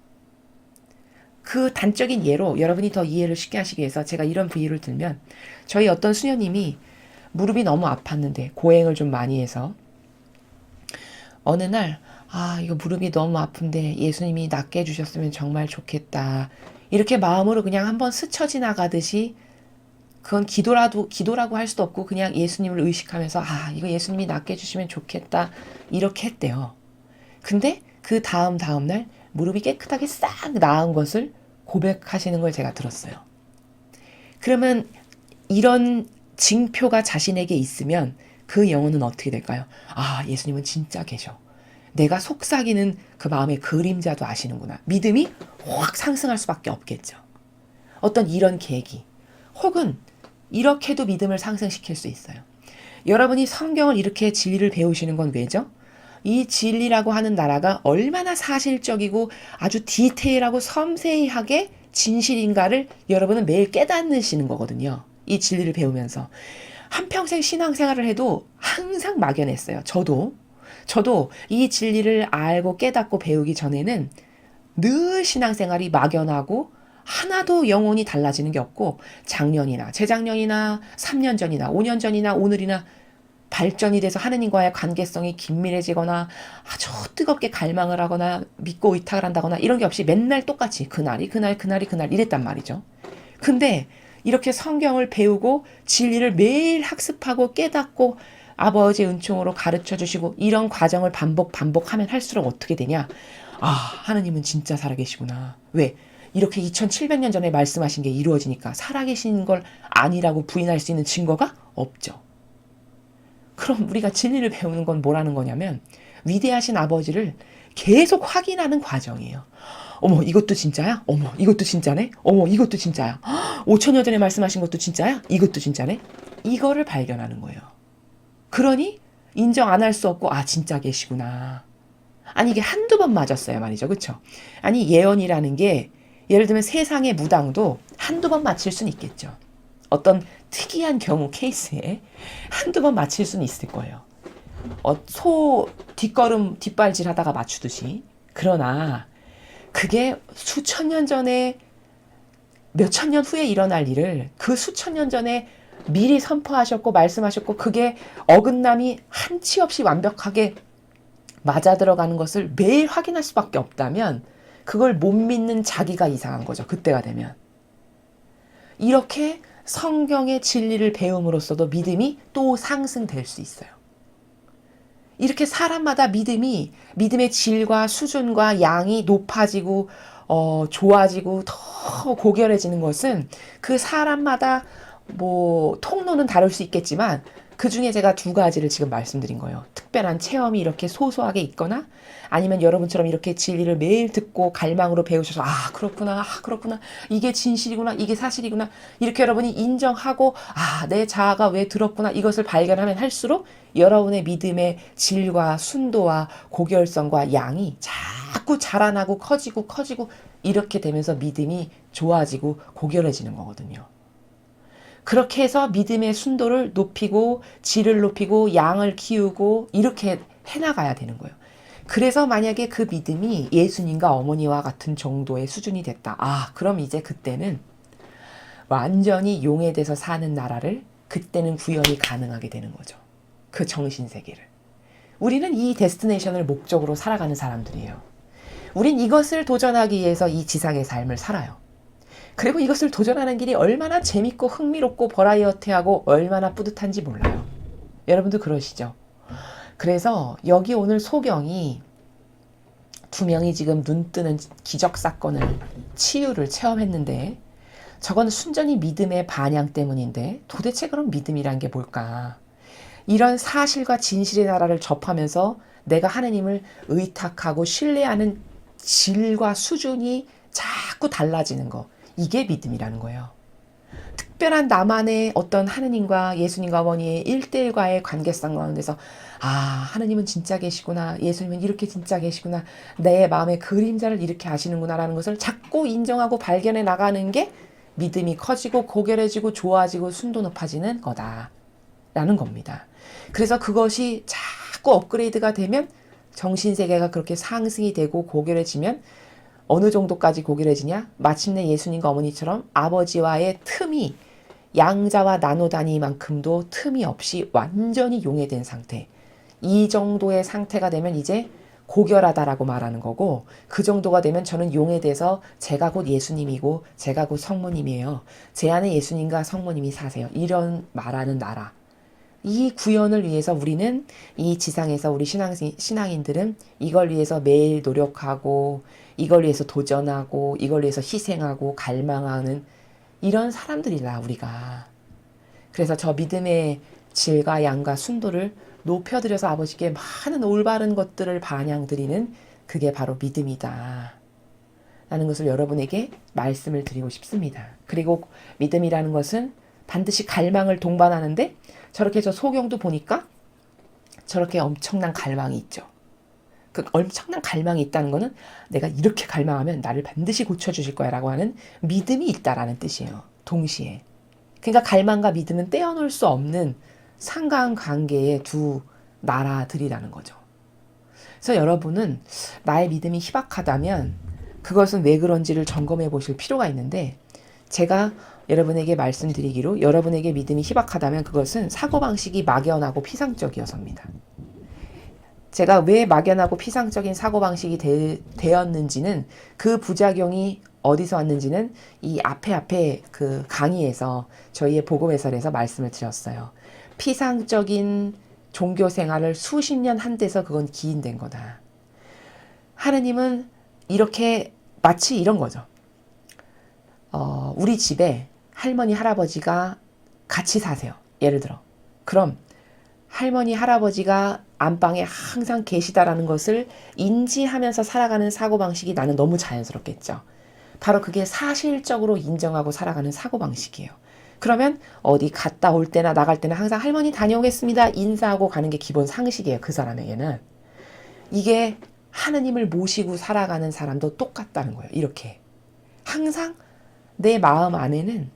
그 단적인 예로 여러분이 더 이해를 쉽게 하시기 위해서 제가 이런 비유를 들면 저희 어떤 수녀님이 무릎이 너무 아팠는데 고행을 좀 많이 해서 어느 날 이거 무릎이 너무 아픈데 예수님이 낫게 해주셨으면 정말 좋겠다. 이렇게 마음으로 그냥 한번 스쳐 지나가듯이 그건 기도라고 할 수도 없고 그냥 예수님을 의식하면서 이거 예수님이 낫게 해주시면 좋겠다. 이렇게 했대요. 근데 그 다음날 무릎이 깨끗하게 싹 나은 것을 고백하시는 걸 제가 들었어요. 그러면 이런 징표가 자신에게 있으면 그 영혼은 어떻게 될까요? 아, 예수님은 진짜 계셔. 내가 속삭이는 그 마음의 그림자도 아시는구나. 믿음이 확 상승할 수밖에 없겠죠. 어떤 이런 계기 혹은 이렇게도 믿음을 상승시킬 수 있어요. 여러분이 성경을 이렇게 진리를 배우시는 건 왜죠? 이 진리라고 하는 나라가 얼마나 사실적이고 아주 디테일하고 섬세하게 진실인가를 여러분은 매일 깨닫으시는 거거든요. 이 진리를 배우면서. 한평생 신앙생활을 해도 항상 막연했어요. 저도 이 진리를 알고 깨닫고 배우기 전에는 늘 신앙생활이 막연하고 하나도 영혼이 달라지는 게 없고 작년이나 재작년이나 3년 전이나 5년 전이나 오늘이나 발전이 돼서 하느님과의 관계성이 긴밀해지거나 아주 뜨겁게 갈망을 하거나 믿고 의탁을 한다거나 이런 게 없이 맨날 똑같이 그날 이랬단 말이죠. 근데 이렇게 성경을 배우고 진리를 매일 학습하고 깨닫고 아버지의 은총으로 가르쳐 주시고 이런 과정을 반복하면 할수록 어떻게 되냐? 아, 하느님은 진짜 살아계시구나. 왜? 이렇게 2700년 전에 말씀하신 게 이루어지니까 살아계신 걸 아니라고 부인할 수 있는 증거가 없죠. 그럼 우리가 진리를 배우는 건 뭐라는 거냐면 위대하신 아버지를 계속 확인하는 과정이에요. 어머, 이것도 진짜야? 어머, 이것도 진짜네? 어머, 이것도 진짜야? 5000년 전에 말씀하신 것도 진짜야? 이것도 진짜네? 이거를 발견하는 거예요. 그러니 인정 안 할 수 없고 아, 진짜 계시구나. 아니 이게 한두 번 맞았어요 말이죠. 그렇죠? 아니 예언이라는 게 예를 들면 세상의 무당도 한두 번 맞힐 수는 있겠죠. 어떤 특이한 경우 케이스에 한두 번 맞힐 수는 있을 거예요. 소 뒷발질 하다가 맞추듯이. 그러나 그게 수천 년 전에 몇천 년 후에 일어날 일을 그 수천 년 전에 미리 선포하셨고 말씀하셨고 그게 어긋남이 한치 없이 완벽하게 맞아 들어가는 것을 매일 확인할 수밖에 없다면 그걸 못 믿는 자기가 이상한 거죠. 그때가 되면. 이렇게 성경의 진리를 배움으로써도 믿음이 또 상승될 수 있어요. 이렇게 사람마다 믿음의 질과 수준과 양이 높아지고 좋아지고 더 고결해지는 것은 그 사람마다 뭐 통로는 다를 수 있겠지만 그 중에 제가 두 가지를 지금 말씀드린 거예요. 특별한 체험이 이렇게 소소하게 있거나 아니면 여러분처럼 이렇게 진리를 매일 듣고 갈망으로 배우셔서 아 그렇구나 이게 진실이구나 이게 사실이구나 이렇게 여러분이 인정하고 아 내 자아가 왜 들었구나 이것을 발견하면 할수록 여러분의 믿음의 질과 순도와 고결성과 양이 자꾸 자라나고 커지고 이렇게 되면서 믿음이 좋아지고 고결해지는 거거든요. 그렇게 해서 믿음의 순도를 높이고 질을 높이고 양을 키우고 이렇게 해나가야 되는 거예요. 그래서 만약에 그 믿음이 예수님과 어머니와 같은 정도의 수준이 됐다. 아, 그럼 이제 그때는 완전히 용해돼서 사는 나라를 그때는 구현이 가능하게 되는 거죠. 그 정신세계를. 우리는 이 데스티네이션을 목적으로 살아가는 사람들이에요. 우린 이것을 도전하기 위해서 이 지상의 삶을 살아요. 그리고 이것을 도전하는 길이 얼마나 재밌고 흥미롭고 버라이어티하고 얼마나 뿌듯한지 몰라요. 여러분도 그러시죠? 그래서 여기 오늘 소경이 두 명이 지금 눈 뜨는 기적 사건을 치유를 체험했는데 저건 순전히 믿음의 반향 때문인데 도대체 그럼 믿음이란 게 뭘까? 이런 사실과 진실의 나라를 접하면서 내가 하느님을 의탁하고 신뢰하는 질과 수준이 자꾸 달라지는 거. 이게 믿음이라는 거예요. 특별한 나만의 어떤 하느님과 예수님과 어머니의 1대1과의 관계성 가운데서 아 하느님은 진짜 계시구나 예수님은 이렇게 진짜 계시구나 내 마음의 그림자를 이렇게 아시는구나 라는 것을 자꾸 인정하고 발견해 나가는 게 믿음이 커지고 고결해지고 좋아지고 순도 높아지는 거다 라는 겁니다. 그래서 그것이 자꾸 업그레이드가 되면 정신세계가 그렇게 상승이 되고 고결해지면 어느 정도까지 고결해지냐? 마침내 예수님과 어머니처럼 아버지와의 틈이 양자와 나노단위만큼도 틈이 없이 완전히 용해된 상태. 이 정도의 상태가 되면 이제 고결하다라고 말하는 거고 그 정도가 되면 저는 용해돼서 제가 곧 예수님이고 제가 곧 성모님이에요. 제 안에 예수님과 성모님이 사세요. 이런 말하는 나라. 이 구현을 위해서 우리는 이 지상에서 우리 신앙인들은 이걸 위해서 매일 노력하고 이걸 위해서 도전하고 이걸 위해서 희생하고 갈망하는 이런 사람들이라 우리가. 그래서 저 믿음의 질과 양과 순도를 높여드려서 아버지께 많은 올바른 것들을 반향드리는 그게 바로 믿음이다 라는 것을 여러분에게 말씀을 드리고 싶습니다. 그리고 믿음이라는 것은 반드시 갈망을 동반하는데 저렇게 저 소경도 보니까 저렇게 엄청난 갈망이 있죠. 그 엄청난 갈망이 있다는 거는 내가 이렇게 갈망하면 나를 반드시 고쳐주실 거야 라고 하는 믿음이 있다라는 뜻이에요. 동시에. 그러니까 갈망과 믿음은 떼어놓을 수 없는 상관관계의 두 나라들이라는 거죠. 그래서 여러분은 나의 믿음이 희박하다면 그것은 왜 그런지를 점검해 보실 필요가 있는데, 제가 여러분에게 말씀드리기로 여러분에게 믿음이 희박하다면 그것은 사고방식이 막연하고 피상적이어서입니다. 제가 왜 막연하고 피상적인 사고방식이 되었는지는, 그 부작용이 어디서 왔는지는 이 앞에 그 강의에서 저희의 복음 해설에서 말씀을 드렸어요. 피상적인 종교 생활을 수십 년 한 데서 그건 기인된 거다. 하느님은 이렇게 마치 이런 거죠. 우리 집에 할머니 할아버지가 같이 사세요. 예를 들어. 그럼 할머니 할아버지가 안방에 항상 계시다라는 것을 인지하면서 살아가는 사고방식이 나는 너무 자연스럽겠죠. 바로 그게 사실적으로 인정하고 살아가는 사고방식이에요. 그러면 어디 갔다 올 때나 나갈 때나 항상 할머니 다녀오겠습니다 인사하고 가는 게 기본 상식이에요. 그 사람에게는. 이게 하느님을 모시고 살아가는 사람도 똑같다는 거예요. 이렇게 항상 내 마음 안에는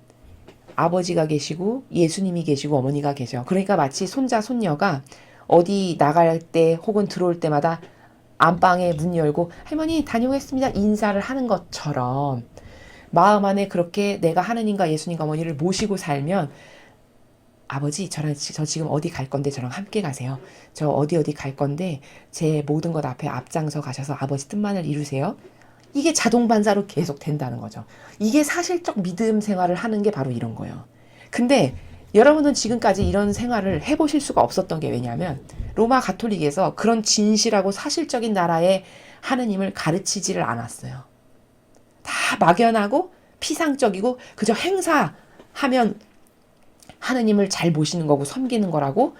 아버지가 계시고 예수님이 계시고 어머니가 계셔. 그러니까 마치 손자 손녀가 어디 나갈 때 혹은 들어올 때마다 안방에 문 열고 할머니 다녀오겠습니다 인사를 하는 것처럼 마음 안에 그렇게 내가 하느님과 예수님과 어머니를 모시고 살면, 아버지 저 지금 어디 갈 건데 저랑 함께 가세요. 저 어디 갈 건데 제 모든 것 앞에 앞장서 가셔서 아버지 뜻만을 이루세요. 이게 자동 반사로 계속 된다는 거죠. 이게 사실적 믿음 생활을 하는 게 바로 이런 거예요. 근데 여러분은 지금까지 이런 생활을 해보실 수가 없었던 게 왜냐하면 로마 가톨릭에서 그런 진실하고 사실적인 나라의 하느님을 가르치지를 않았어요. 다 막연하고 피상적이고 그저 행사하면 하느님을 잘 모시는 거고 섬기는 거라고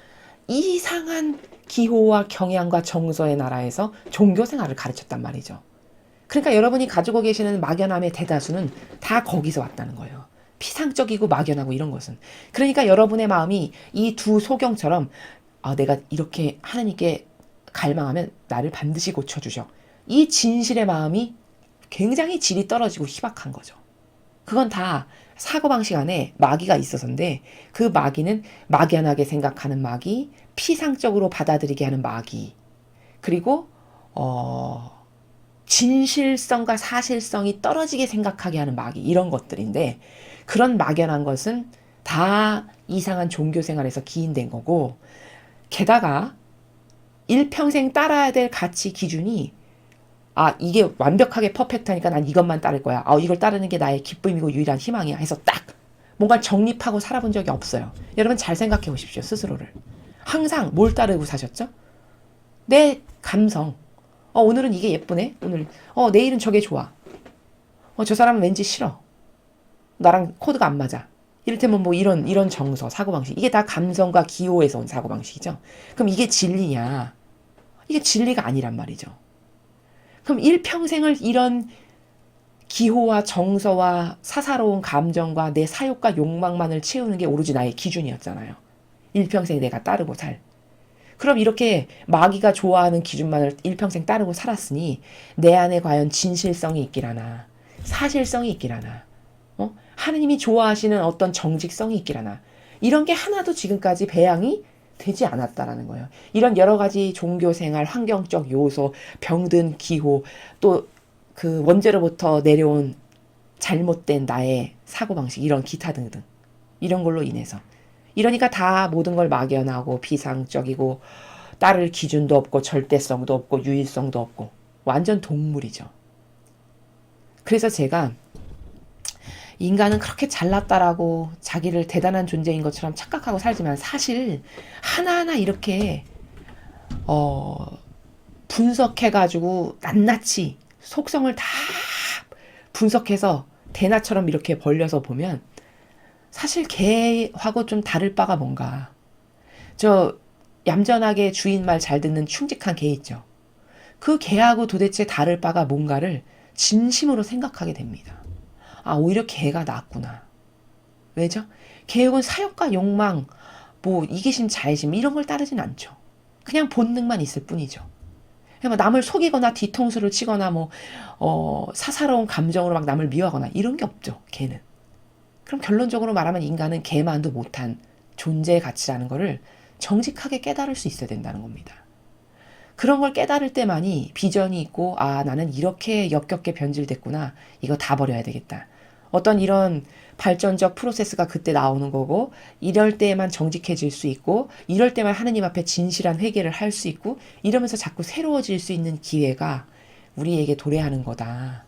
이상한 기호와 경향과 정서의 나라에서 종교 생활을 가르쳤단 말이죠. 그러니까 여러분이 가지고 계시는 막연함의 대다수는 다 거기서 왔다는 거예요. 피상적이고 막연하고 이런 것은. 그러니까 여러분의 마음이 이 두 소경처럼 내가 이렇게 하나님께 갈망하면 나를 반드시 고쳐주셔. 이 진실의 마음이 굉장히 질이 떨어지고 희박한 거죠. 그건 다 사고방식 안에 마귀가 있어서인데, 그 마귀는 막연하게 생각하는 마귀, 피상적으로 받아들이게 하는 마귀, 그리고 진실성과 사실성이 떨어지게 생각하게 하는 마귀, 이런 것들인데, 그런 막연한 것은 다 이상한 종교 생활에서 기인된 거고, 게다가 일평생 따라야 될 가치 기준이 이게 완벽하게 퍼펙트하니까 난 이것만 따를 거야. 이걸 따르는 게 나의 기쁨이고 유일한 희망이야 해서 딱 뭔가 정립하고 살아본 적이 없어요. 여러분 잘 생각해 보십시오. 스스로를. 항상 뭘 따르고 사셨죠? 내 감성. 오늘은 이게 예쁘네. 오늘 내일은 저게 좋아. 저 사람은 왠지 싫어. 나랑 코드가 안 맞아. 이를테면 뭐 이런 정서, 사고방식. 이게 다 감성과 기호에서 온 사고방식이죠. 그럼 이게 진리냐? 이게 진리가 아니란 말이죠. 그럼 일평생을 이런 기호와 정서와 사사로운 감정과 내 사욕과 욕망만을 채우는 게 오로지 나의 기준이었잖아요. 일평생 내가 따르고 살. 그럼 이렇게 마귀가 좋아하는 기준만을 일평생 따르고 살았으니 내 안에 과연 진실성이 있기라나, 사실성이 있기라나, 하느님이 좋아하시는 어떤 정직성이 있기라나, 이런 게 하나도 지금까지 배양이 되지 않았다라는 거예요. 이런 여러 가지 종교생활, 환경적 요소, 병든 기호, 또 그 원죄로부터 내려온 잘못된 나의 사고방식, 이런 기타 등등, 이런 걸로 인해서. 이러니까 다 모든 걸 막연하고 피상적이고 따를 기준도 없고 절대성도 없고 유일성도 없고 완전 동물이죠. 그래서 제가 인간은 그렇게 잘났다라고 자기를 대단한 존재인 것처럼 착각하고 살지만 사실 하나하나 이렇게 분석해가지고 낱낱이 속성을 다 분석해서 대나처럼 이렇게 벌려서 보면 사실 개하고 좀 다를 바가 뭔가. 저 얌전하게 주인 말 잘 듣는 충직한 개 있죠. 그 개하고 도대체 다를 바가 뭔가를 진심으로 생각하게 됩니다. 아, 오히려 개가 낫구나. 왜죠? 개육은 사욕과 욕망, 뭐 이기심, 자애심 이런 걸 따르진 않죠. 그냥 본능만 있을 뿐이죠. 그냥 뭐 남을 속이거나 뒤통수를 치거나 뭐 사사로운 감정으로 막 남을 미워하거나 이런 게 없죠. 개는. 그럼 결론적으로 말하면 인간은 개만도 못한 존재의 가치라는 거를 정직하게 깨달을 수 있어야 된다는 겁니다. 그런 걸 깨달을 때만이 비전이 있고, 아, 나는 이렇게 역겹게 변질됐구나. 이거 다 버려야 되겠다. 어떤 이런 발전적 프로세스가 그때 나오는 거고, 이럴 때에만 정직해질 수 있고, 이럴 때만 하느님 앞에 진실한 회개를 할 수 있고, 이러면서 자꾸 새로워질 수 있는 기회가 우리에게 도래하는 거다.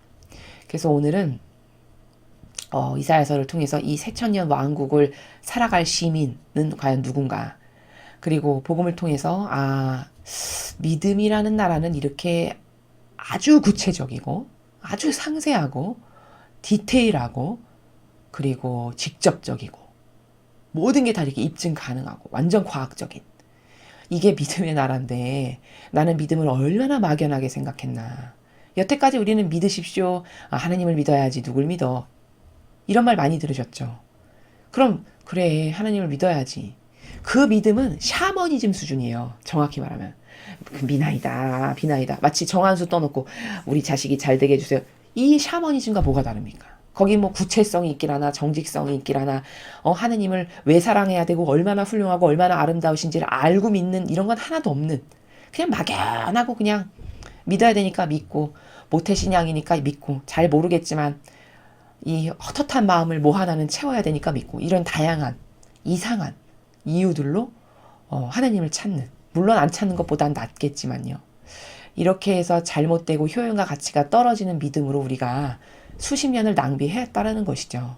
그래서 오늘은 이사야서를 통해서 이 새천년 왕국을 살아갈 시민은 과연 누군가? 그리고 복음을 통해서 믿음이라는 나라는 이렇게 아주 구체적이고 아주 상세하고 디테일하고 그리고 직접적이고 모든 게 다 이렇게 입증 가능하고 완전 과학적인 이게 믿음의 나라인데 나는 믿음을 얼마나 막연하게 생각했나. 여태까지 우리는 믿으십시오. 하나님을 믿어야지 누굴 믿어. 이런 말 많이 들으셨죠. 그럼 그래 하나님을 믿어야지. 그 믿음은 샤머니즘 수준이에요. 정확히 말하면. 비나이다 비나이다. 마치 정한수 떠놓고 우리 자식이 잘 되게 해주세요. 이 샤머니즘과 뭐가 다릅니까? 거기 뭐 구체성이 있길 하나 정직성이 있길 하나 하느님을 왜 사랑해야 되고 얼마나 훌륭하고 얼마나 아름다우신지를 알고 믿는 이런 건 하나도 없는 그냥 막연하고 그냥 믿어야 되니까 믿고 모태신앙이니까 믿고 잘 모르겠지만 이 헛헛한 마음을 뭐 하나는 채워야 되니까 믿고 이런 다양한 이상한 이유들로 하나님을 찾는 물론 안 찾는 것보단 낫겠지만요. 이렇게 해서 잘못되고 효용과 가치가 떨어지는 믿음으로 우리가 수십 년을 낭비했다라는 것이죠.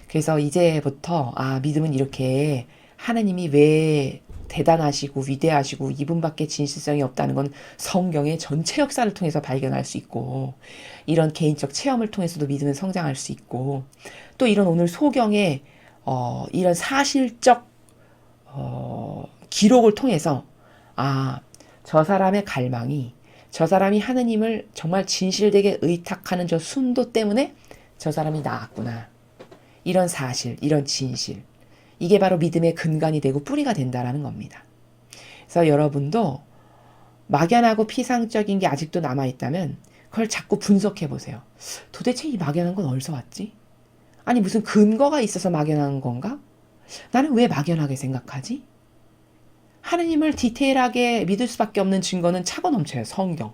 그래서 이제부터 믿음은 이렇게 하나님이 왜 대단하시고 위대하시고 이분밖에 진실성이 없다는 건 성경의 전체 역사를 통해서 발견할 수 있고 이런 개인적 체험을 통해서도 믿음은 성장할 수 있고 또 이런 오늘 소경의 이런 사실적 기록을 통해서 저 사람의 갈망이 저 사람이 하느님을 정말 진실되게 의탁하는 저 순도 때문에 저 사람이 나았구나. 이런 사실, 이런 진실. 이게 바로 믿음의 근간이 되고 뿌리가 된다라는 겁니다. 그래서 여러분도 막연하고 피상적인 게 아직도 남아있다면 그걸 자꾸 분석해 보세요. 도대체 이 막연한 건 어디서 왔지? 아니 무슨 근거가 있어서 막연한 건가? 나는 왜 막연하게 생각하지? 하느님을 디테일하게 믿을 수밖에 없는 증거는 차고 넘쳐요. 성경.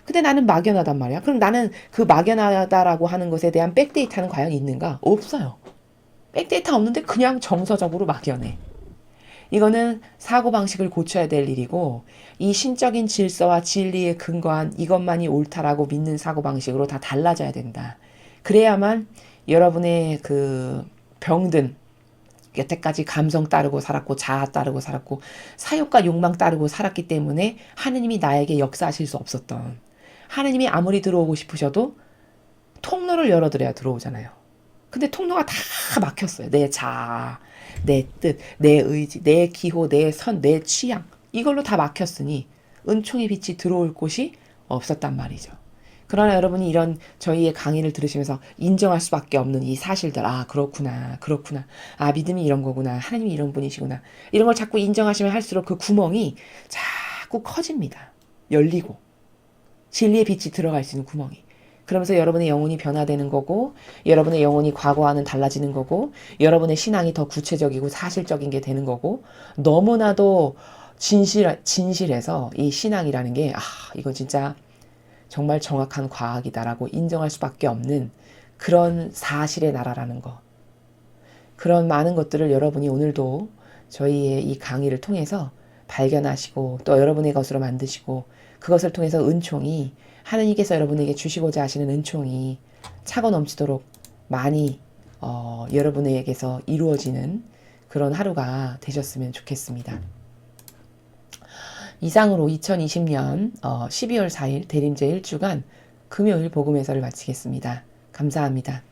근데 나는 막연하단 말이야. 그럼 나는 그 막연하다라고 하는 것에 대한 백데이터는 과연 있는가? 없어요. 백데이터 없는데 그냥 정서적으로 막연해. 이거는 사고방식을 고쳐야 될 일이고 이 신적인 질서와 진리에 근거한 이것만이 옳다라고 믿는 사고방식으로 다 달라져야 된다. 그래야만 여러분의 그 병든 여태까지 감성 따르고 살았고 자아 따르고 살았고 사욕과 욕망 따르고 살았기 때문에 하느님이 나에게 역사하실 수 없었던 하느님이 아무리 들어오고 싶으셔도 통로를 열어드려야 들어오잖아요. 근데 통로가 다 막혔어요. 내 자아, 내 뜻, 내 의지, 내 기호, 내 선, 내 취향 이걸로 다 막혔으니 은총의 빛이 들어올 곳이 없었단 말이죠. 그러나 여러분이 이런 저희의 강의를 들으시면서 인정할 수밖에 없는 이 사실들, 그렇구나, 그렇구나. 믿음이 이런 거구나. 하나님이 이런 분이시구나. 이런 걸 자꾸 인정하시면 할수록 그 구멍이 자꾸 커집니다. 열리고. 진리의 빛이 들어갈 수 있는 구멍이. 그러면서 여러분의 영혼이 변화되는 거고, 여러분의 영혼이 과거와는 달라지는 거고, 여러분의 신앙이 더 구체적이고 사실적인 게 되는 거고, 너무나도 진실해서 이 신앙이라는 게, 이건 진짜 정말 정확한 과학이다라고 인정할 수밖에 없는 그런 사실의 나라라는 것. 그런 많은 것들을 여러분이 오늘도 저희의 이 강의를 통해서 발견하시고 또 여러분의 것으로 만드시고 그것을 통해서 은총이 하느님께서 여러분에게 주시고자 하시는 은총이 차고 넘치도록 많이 여러분에게서 이루어지는 그런 하루가 되셨으면 좋겠습니다. 이상으로 2020년 12월 4일 대림제 1주간 금요일 복음 해설을 마치겠습니다. 감사합니다.